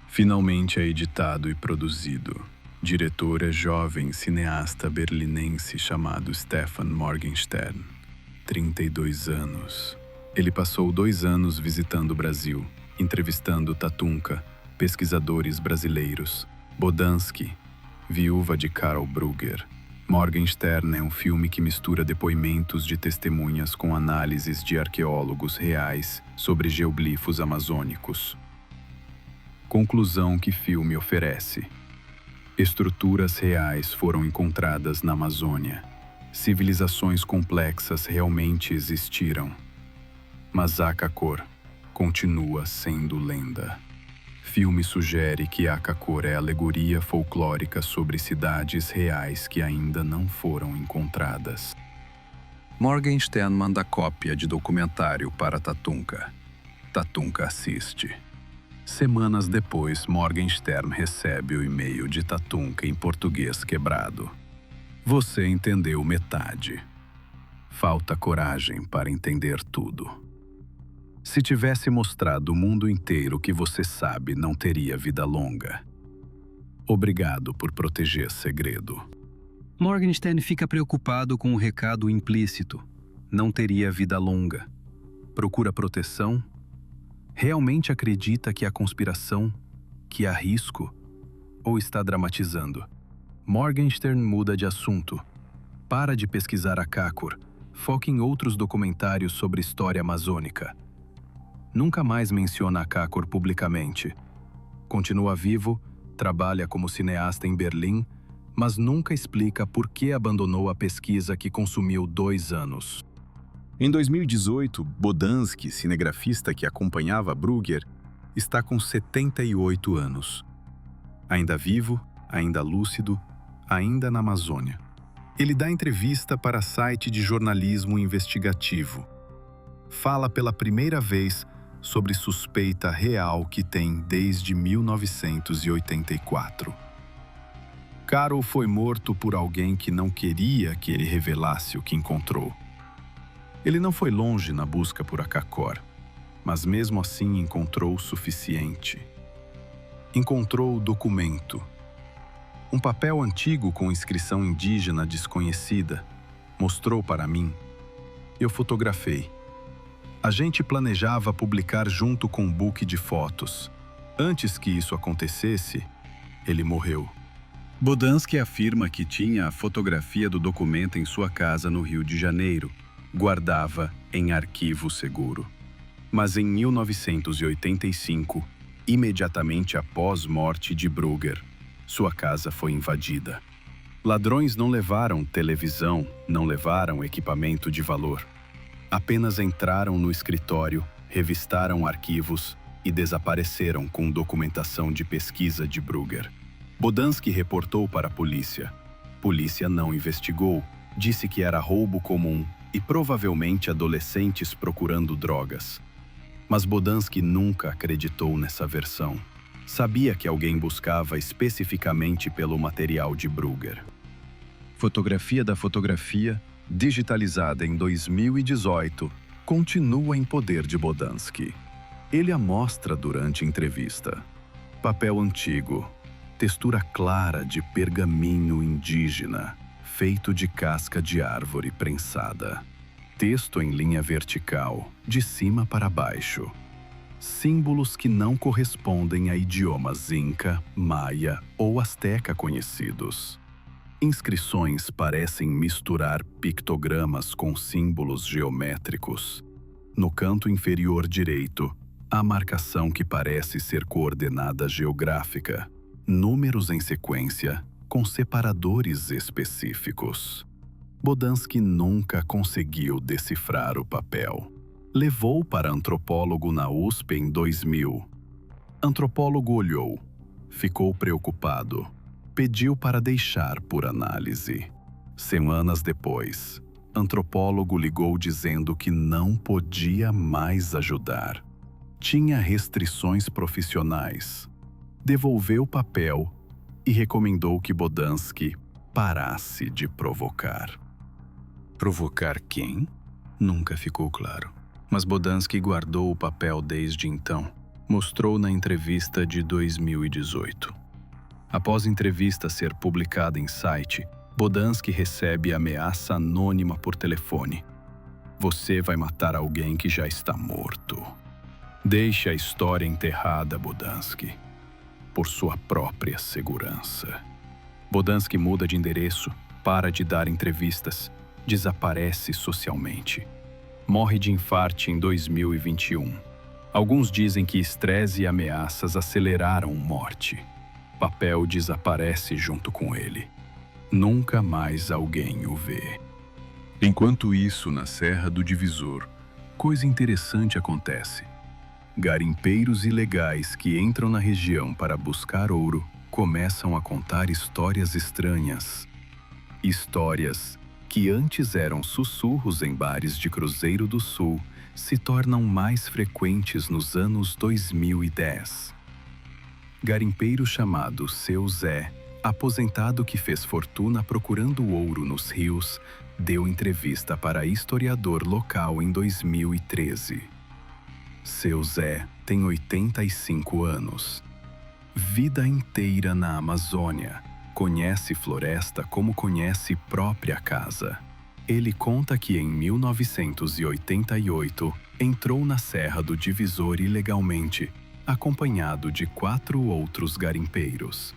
Finalmente é editado e produzido. Diretor é jovem cineasta berlinense chamado Stefan Morgenstern. 32 anos. Ele passou 2 anos visitando o Brasil, entrevistando Tatunka, pesquisadores brasileiros, Bodansky, viúva de Karl Brugger. Morgenstern é um filme que mistura depoimentos de testemunhas com análises de arqueólogos reais sobre geoglifos amazônicos. Conclusão que filme oferece: estruturas reais foram encontradas na Amazônia. Civilizações complexas realmente existiram. Mas Akakor continua sendo lenda. Filme sugere que Akakor é alegoria folclórica sobre cidades reais que ainda não foram encontradas. Morgenstern manda cópia de documentário para Tatunka. Tatunka assiste. Semanas depois, Morgenstern recebe o e-mail de Tatunka em português quebrado. Você entendeu metade. Falta coragem para entender tudo. Se tivesse mostrado o mundo inteiro o que você sabe, não teria vida longa. Obrigado por proteger segredo. Morgenstern fica preocupado com o recado implícito. Não teria vida longa. Procura proteção? Realmente acredita que há conspiração? Que há risco? Ou está dramatizando? Morgenstern muda de assunto. Para de pesquisar a Kakor. Foca em outros documentários sobre história amazônica. Nunca mais menciona a Kakor publicamente. Continua vivo, trabalha como cineasta em Berlim, mas nunca explica por que abandonou a pesquisa que consumiu 2 anos. Em 2018, Bodansky, cinegrafista que acompanhava Brugger, está com 78 anos. Ainda vivo, ainda lúcido, ainda na Amazônia. Ele dá entrevista para site de jornalismo investigativo. Fala pela primeira vez sobre suspeita real que tem desde 1984. Karl foi morto por alguém que não queria que ele revelasse o que encontrou. Ele não foi longe na busca por Akakor, mas mesmo assim encontrou o suficiente. Encontrou o documento. Um papel antigo com inscrição indígena desconhecida, Mostrou para mim. Eu fotografei. A gente planejava publicar junto com um book de fotos. Antes que isso acontecesse, ele morreu. Bodansky afirma que tinha a fotografia do documento em sua casa no Rio de Janeiro. Guardava em arquivo seguro. Mas em 1985, imediatamente após morte de Brugger, sua casa foi invadida. Ladrões não levaram televisão, não levaram equipamento de valor. Apenas entraram no escritório, revistaram arquivos e desapareceram com documentação de pesquisa de Brugger. Bodansky reportou para a polícia. Polícia não investigou, disse que era roubo comum e provavelmente adolescentes procurando drogas. Mas Bodansky nunca acreditou nessa versão. Sabia que alguém buscava especificamente pelo material de Brugger. Fotografia da fotografia, digitalizada em 2018, continua em poder de Bodansky. Ele a mostra durante entrevista. Papel antigo, textura clara de pergaminho indígena, feito de casca de árvore prensada. Texto em linha vertical, de cima para baixo. Símbolos que não correspondem a idiomas Inca, Maia ou Azteca conhecidos. Inscrições parecem misturar pictogramas com símbolos geométricos. No canto inferior direito, há marcação que parece ser coordenada geográfica. Números em sequência, com separadores específicos. Bodansky nunca conseguiu decifrar o papel. Levou para antropólogo na USP em 2000. Antropólogo olhou, ficou preocupado. Pediu para deixar por análise. Semanas depois, antropólogo ligou dizendo que não podia mais ajudar. Tinha restrições profissionais. Devolveu o papel e recomendou que Bodansky parasse de provocar. Provocar quem? Nunca ficou claro. Mas Bodansky guardou o papel desde então. Mostrou na entrevista de 2018. Após entrevista ser publicada em site, Bodansky recebe ameaça anônima por telefone. Você vai matar alguém que já está morto. Deixe a história enterrada, Bodansky, por sua própria segurança. Bodansky muda de endereço, para de dar entrevistas, desaparece socialmente. Morre de infarte em 2021. Alguns dizem que estresse e ameaças aceleraram morte. Papel desaparece junto com ele. Nunca mais alguém o vê. Enquanto isso, na Serra do Divisor, coisa interessante acontece. Garimpeiros ilegais que entram na região para buscar ouro começam a contar histórias estranhas. Histórias que antes eram sussurros em bares de Cruzeiro do Sul se tornam mais frequentes nos anos 2010. Garimpeiro chamado Seu Zé, aposentado que fez fortuna procurando ouro nos rios, deu entrevista para historiador local em 2013. Seu Zé tem 85 anos. Vida inteira na Amazônia. Conhece floresta como conhece própria casa. Ele conta que em 1988 entrou na Serra do Divisor ilegalmente, acompanhado de 4 outros garimpeiros.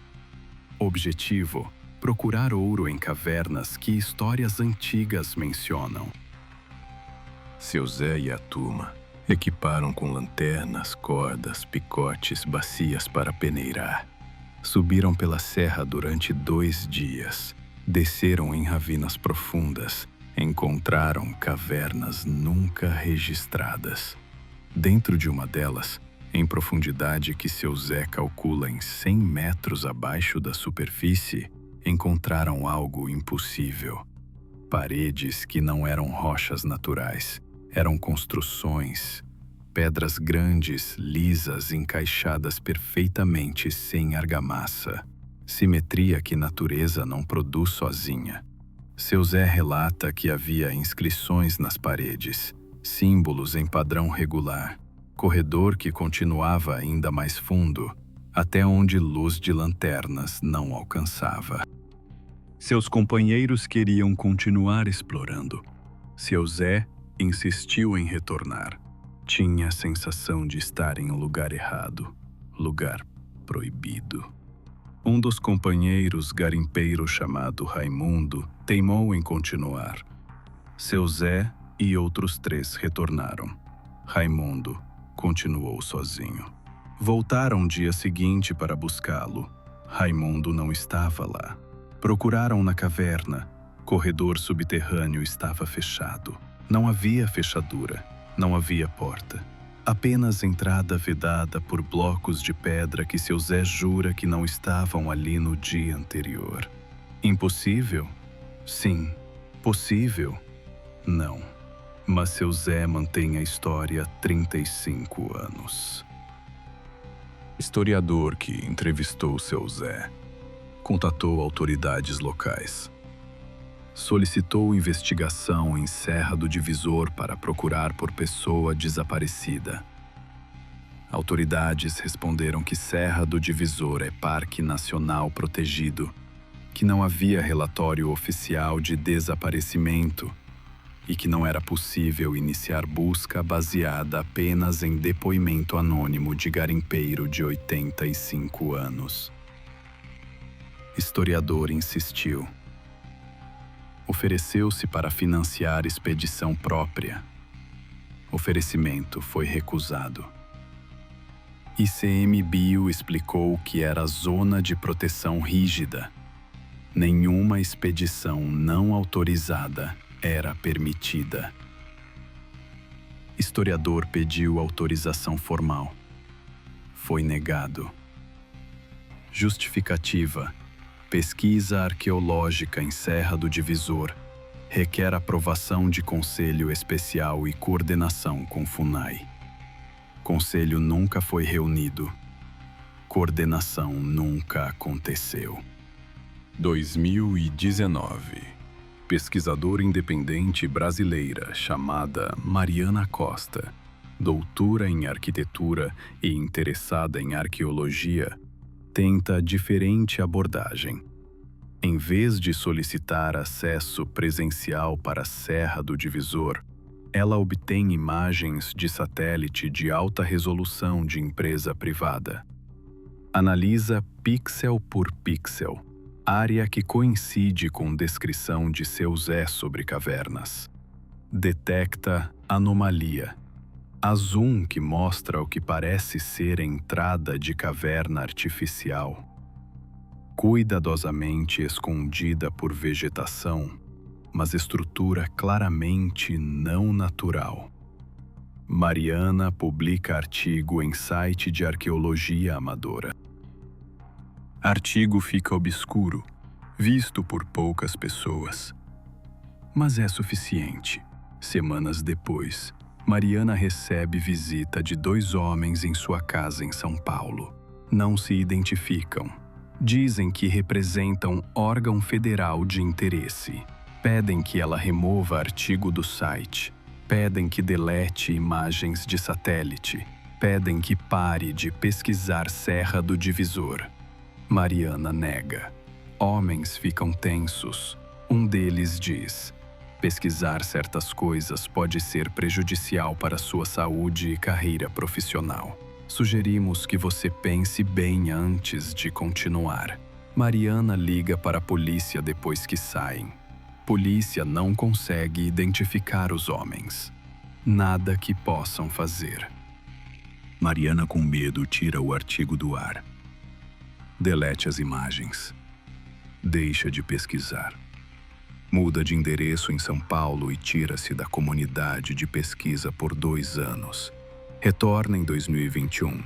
Objetivo: procurar ouro em cavernas que histórias antigas mencionam. Seu Zé e a turma equiparam com lanternas, cordas, picotes, bacias para peneirar. Subiram pela serra durante 2 dias. Desceram em ravinas profundas. Encontraram cavernas nunca registradas. Dentro de uma delas, em profundidade que seu Zé calcula em 100 metros abaixo da superfície, encontraram algo impossível. Paredes que não eram rochas naturais, eram construções, pedras grandes, lisas, encaixadas perfeitamente sem argamassa. Simetria que natureza não produz sozinha. Seu Zé relata que havia inscrições nas paredes, símbolos em padrão regular, corredor que continuava ainda mais fundo, até onde luz de lanternas não alcançava. Seus companheiros queriam continuar explorando. Seu Zé insistiu em retornar. Tinha a sensação de estar em um lugar errado, lugar proibido. Um dos companheiros, garimpeiro chamado Raimundo, teimou em continuar. Seu Zé e outros 3 retornaram. Raimundo continuou sozinho. Voltaram no dia seguinte para buscá-lo. Raimundo não estava lá. Procuraram na caverna. Corredor subterrâneo estava fechado. Não havia fechadura, não havia porta. Apenas entrada vedada por blocos de pedra que seu Zé jura que não estavam ali no dia anterior. Impossível? Sim. Possível? Não. Mas seu Zé mantém a história há 35 anos. Historiador que entrevistou seu Zé contatou autoridades locais. Solicitou investigação em Serra do Divisor para procurar por pessoa desaparecida. Autoridades responderam que Serra do Divisor é Parque Nacional Protegido, que não havia relatório oficial de desaparecimento e que não era possível iniciar busca baseada apenas em depoimento anônimo de garimpeiro de 85 anos. Historiador insistiu. Ofereceu-se para financiar expedição própria. Oferecimento foi recusado. ICMBio explicou que era zona de proteção rígida. Nenhuma expedição não autorizada era permitida. Historiador pediu autorização formal. Foi negado. Justificativa: pesquisa arqueológica em Serra do Divisor requer aprovação de Conselho Especial e coordenação com FUNAI. Conselho nunca foi reunido. Coordenação nunca aconteceu. 2019. Pesquisadora independente brasileira chamada Mariana Costa, doutora em arquitetura e interessada em arqueologia, tenta diferente abordagem. Em vez de solicitar acesso presencial para a Serra do Divisor, ela obtém imagens de satélite de alta resolução de empresa privada. Analisa pixel por pixel, área que coincide com descrição de seu Zé sobre cavernas. Detecta anomalia. A zoom que mostra o que parece ser entrada de caverna artificial. Cuidadosamente escondida por vegetação, mas estrutura claramente não natural. Mariana publica artigo em site de arqueologia amadora. Artigo fica obscuro, visto por poucas pessoas. Mas é suficiente. Semanas depois, Mariana recebe visita de 2 homens em sua casa em São Paulo. Não se identificam. Dizem que representam órgão federal de interesse. Pedem que ela remova artigo do site. Pedem que delete imagens de satélite. Pedem que pare de pesquisar Serra do Divisor. Mariana nega. Homens ficam tensos. Um deles diz: pesquisar certas coisas pode ser prejudicial para sua saúde e carreira profissional. Sugerimos que você pense bem antes de continuar. Mariana liga para a polícia depois que saem. Polícia não consegue identificar os homens. Nada que possam fazer. Mariana, com medo, tira o artigo do ar. Delete as imagens. Deixa de pesquisar. Muda de endereço em São Paulo e tira-se da comunidade de pesquisa por 2 anos. Retorna em 2021,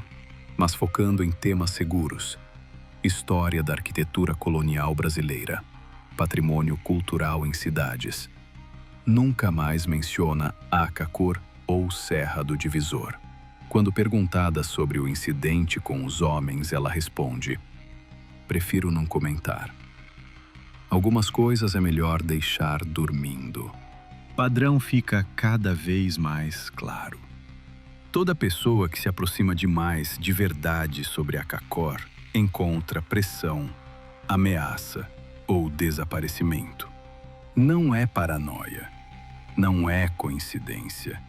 mas focando em temas seguros. História da arquitetura colonial brasileira. Patrimônio cultural em cidades. Nunca mais menciona Acacor ou Serra do Divisor. Quando perguntada sobre o incidente com os homens, ela responde: prefiro não comentar. Algumas coisas é melhor deixar dormindo. Padrão fica cada vez mais claro. Toda pessoa que se aproxima demais de verdade sobre Acacor encontra pressão, ameaça ou desaparecimento. Não é paranoia, não é coincidência,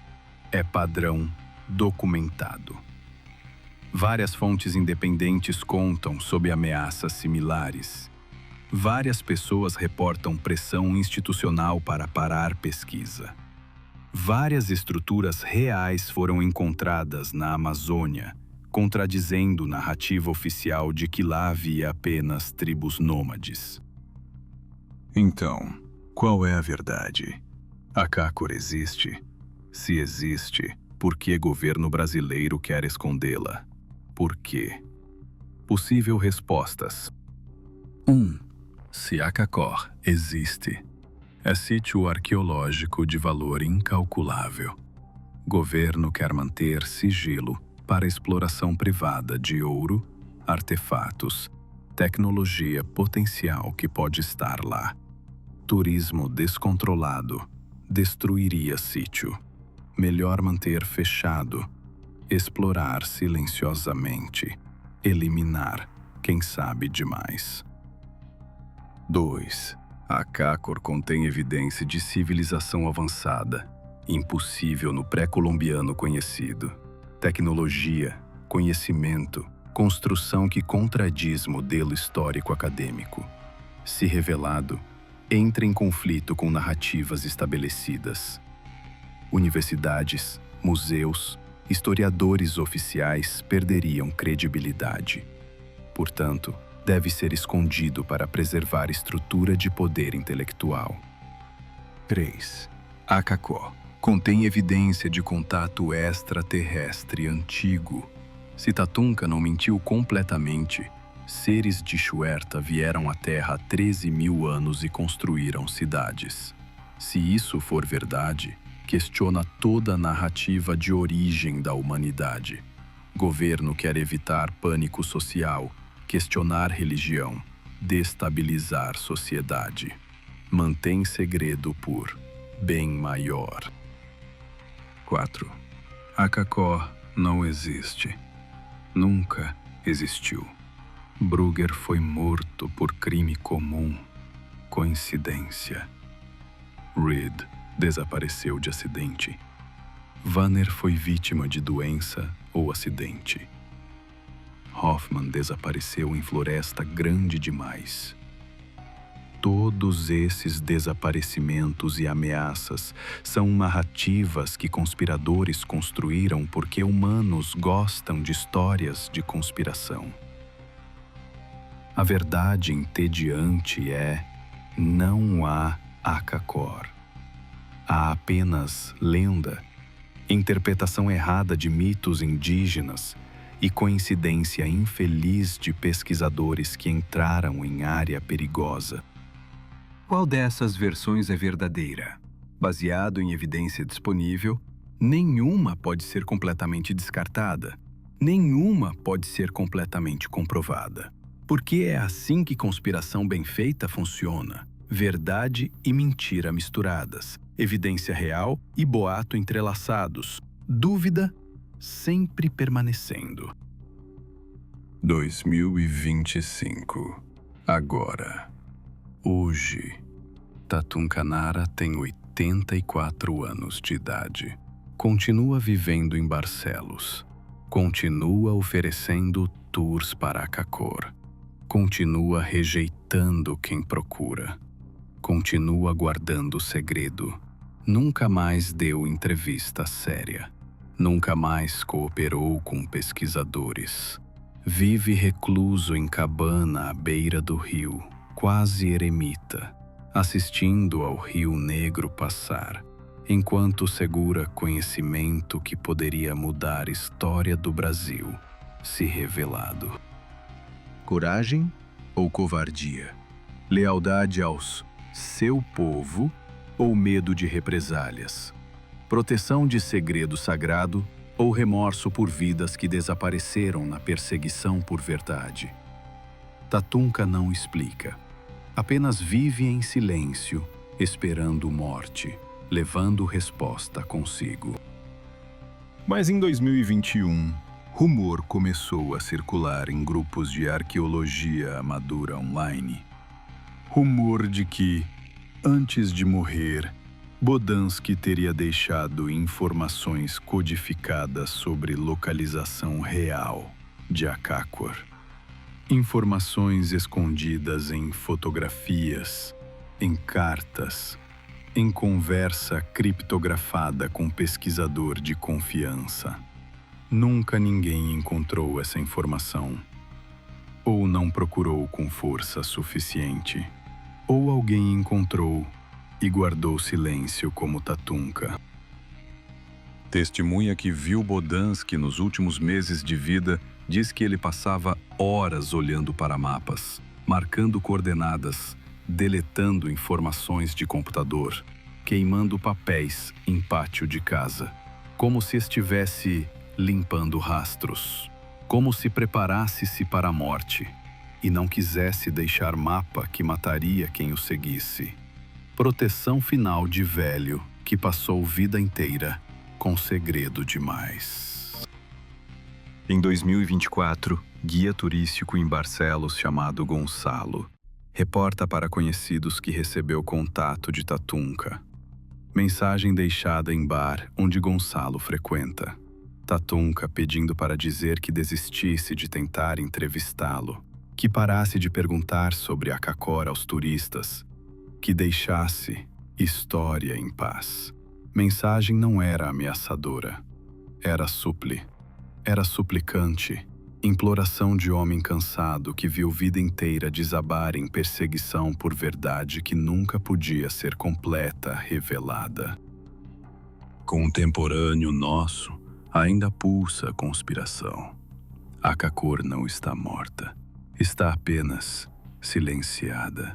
é padrão documentado. Várias fontes independentes contam sobre ameaças similares. Várias pessoas reportam pressão institucional para parar pesquisa. Várias estruturas reais foram encontradas na Amazônia, contradizendo narrativa oficial de que lá havia apenas tribos nômades. Então, qual é a verdade? A CACOR existe? Se existe, por que governo brasileiro quer escondê-la? Por quê? Possível respostas. 1. Se a CACOR existe, é sítio arqueológico de valor incalculável. Governo quer manter sigilo para exploração privada de ouro, artefatos, tecnologia potencial que pode estar lá. Turismo descontrolado destruiria sítio. Melhor manter fechado, explorar silenciosamente, eliminar quem sabe demais. 2. A CACOR contém evidência de civilização avançada, impossível no pré-colombiano conhecido. Tecnologia, conhecimento, construção que contradiz modelo histórico acadêmico. Se revelado, entra em conflito com narrativas estabelecidas. Universidades, museus, historiadores oficiais perderiam credibilidade. Portanto, deve ser escondido para preservar estrutura de poder intelectual. 3. A CACOR contém evidência de contato extraterrestre antigo. Se Tatunka não mentiu completamente, seres de Xuerta vieram à Terra há 13.000 anos e construíram cidades. Se isso for verdade, questiona toda a narrativa de origem da humanidade. Governo quer evitar pânico social, questionar religião, destabilizar sociedade. Mantém segredo por bem maior. 4. A CACOR não existe. Nunca existiu. Brugger foi morto por crime comum. Coincidência. Reed desapareceu de acidente. Vanner foi vítima de doença ou acidente. Hoffman desapareceu em floresta grande demais. Todos esses desaparecimentos e ameaças são narrativas que conspiradores construíram porque humanos gostam de histórias de conspiração. A verdade entediante é: não há a CACOR. Há apenas lenda, interpretação errada de mitos indígenas e coincidência infeliz de pesquisadores que entraram em área perigosa. Qual dessas versões é verdadeira? Baseado em evidência disponível, nenhuma pode ser completamente descartada. Nenhuma pode ser completamente comprovada. Porque é assim que conspiração bem feita funciona. Verdade e mentira misturadas. Evidência real e boato entrelaçados. Dúvida sempre permanecendo. 2025. Agora. Hoje. Tatunka Nara tem 84 anos de idade. Continua vivendo em Barcelos. Continua oferecendo tours para a CACOR. Continua rejeitando quem procura. Continua guardando segredo. Nunca mais deu entrevista séria. Nunca mais cooperou com pesquisadores. Vive recluso em cabana à beira do rio, quase eremita, assistindo ao Rio Negro passar, enquanto segura conhecimento que poderia mudar a história do Brasil, se revelado. Coragem ou covardia? Lealdade aos seu povo ou medo de represálias? Proteção de segredo sagrado ou remorso por vidas que desapareceram na perseguição por verdade? Tatunka não explica. Apenas vive em silêncio, esperando morte, levando resposta consigo. Mas em 2021, rumor começou a circular em grupos de arqueologia amadora online. Rumor de que, antes de morrer, Bodansky teria deixado informações codificadas sobre localização real de Akakor. Informações escondidas em fotografias, em cartas, em conversa criptografada com pesquisador de confiança. Nunca ninguém encontrou essa informação. Ou não procurou com força suficiente. Ou alguém encontrou e guardou silêncio como Tatunka. Testemunha que viu Bodansky nos últimos meses de vida diz que ele passava horas olhando para mapas, marcando coordenadas, deletando informações de computador, queimando papéis em pátio de casa, como se estivesse limpando rastros, como se preparasse-se para a morte e não quisesse deixar mapa que mataria quem o seguisse. Proteção final de velho que passou vida inteira com segredo demais. Em 2024, guia turístico em Barcelos chamado Gonçalo reporta para conhecidos que recebeu contato de Tatunka. Mensagem deixada em bar onde Gonçalo frequenta. Tatunka pedindo para dizer que desistisse de tentar entrevistá-lo, que parasse de perguntar sobre Akakor aos turistas, que deixasse história em paz. Mensagem não era ameaçadora, era suplicante, imploração de homem cansado que viu vida inteira desabar em perseguição por verdade que nunca podia ser completa, revelada. Contemporâneo nosso, ainda pulsa a conspiração. Akakor não está morta, está apenas silenciada.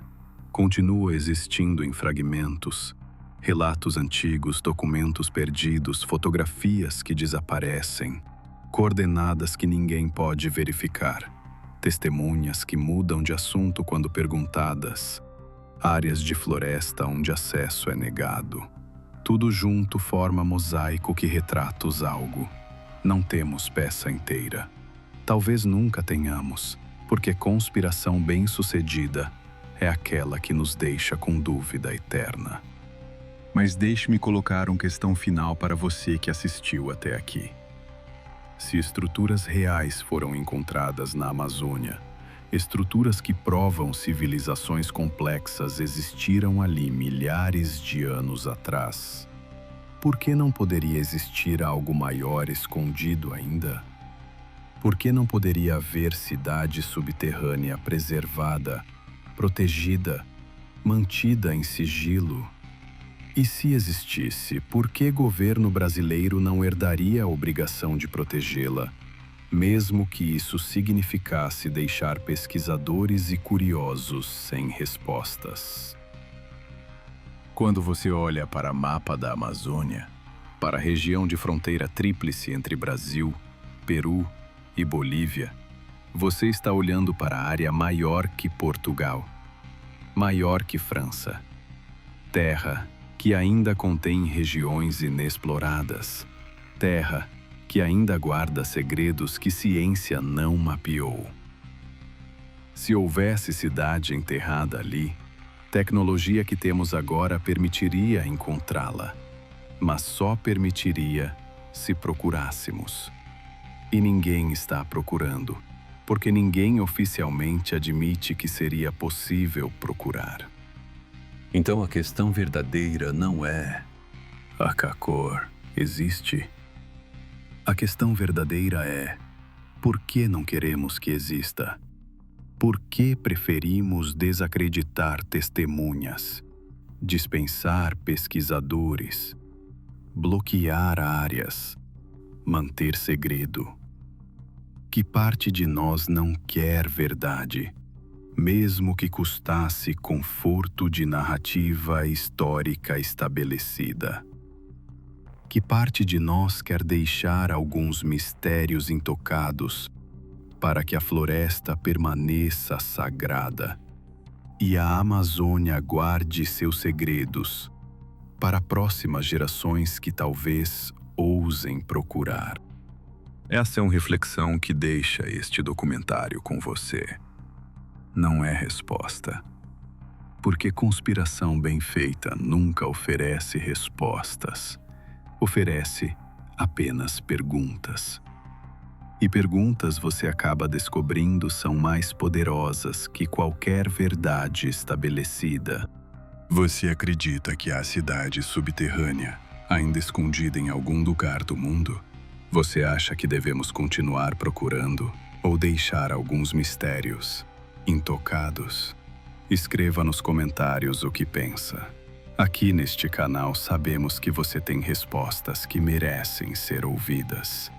Continua existindo em fragmentos, relatos antigos, documentos perdidos, fotografias que desaparecem, coordenadas que ninguém pode verificar, testemunhas que mudam de assunto quando perguntadas, áreas de floresta onde acesso é negado. Tudo junto forma mosaico que retrata algo. Não temos peça inteira. Talvez nunca tenhamos, porque conspiração bem-sucedida é aquela que nos deixa com dúvida eterna. Mas deixe-me colocar uma questão final para você que assistiu até aqui. Se estruturas reais foram encontradas na Amazônia, estruturas que provam civilizações complexas existiram ali milhares de anos atrás, por que não poderia existir algo maior escondido ainda? Por que não poderia haver cidade subterrânea preservada, protegida, mantida em sigilo? E se existisse, por que governo brasileiro não herdaria a obrigação de protegê-la, mesmo que isso significasse deixar pesquisadores e curiosos sem respostas? Quando você olha para o mapa da Amazônia, para a região de fronteira tríplice entre Brasil, Peru e Bolívia, você está olhando para a área maior que Portugal, maior que França. Terra que ainda contém regiões inexploradas. Terra que ainda guarda segredos que ciência não mapeou. Se houvesse cidade enterrada ali, tecnologia que temos agora permitiria encontrá-la, mas só permitiria se procurássemos. E ninguém está procurando, porque ninguém oficialmente admite que seria possível procurar. Então a questão verdadeira não é Akakor existe? A questão verdadeira é: por que não queremos que exista? Por que preferimos desacreditar testemunhas, dispensar pesquisadores, bloquear áreas, manter segredo? Que parte de nós não quer verdade, mesmo que custasse conforto de narrativa histórica estabelecida? Que parte de nós quer deixar alguns mistérios intocados para que a floresta permaneça sagrada e a Amazônia guarde seus segredos para próximas gerações que talvez ousem procurar? Essa é uma reflexão que deixa este documentário com você. Não é resposta. Porque conspiração bem feita nunca oferece respostas, oferece apenas perguntas. E perguntas você acaba descobrindo são mais poderosas que qualquer verdade estabelecida. Você acredita que há cidade subterrânea, ainda escondida em algum lugar do mundo? Você acha que devemos continuar procurando ou deixar alguns mistérios intocados? Escreva nos comentários o que pensa. Aqui neste canal sabemos que você tem respostas que merecem ser ouvidas.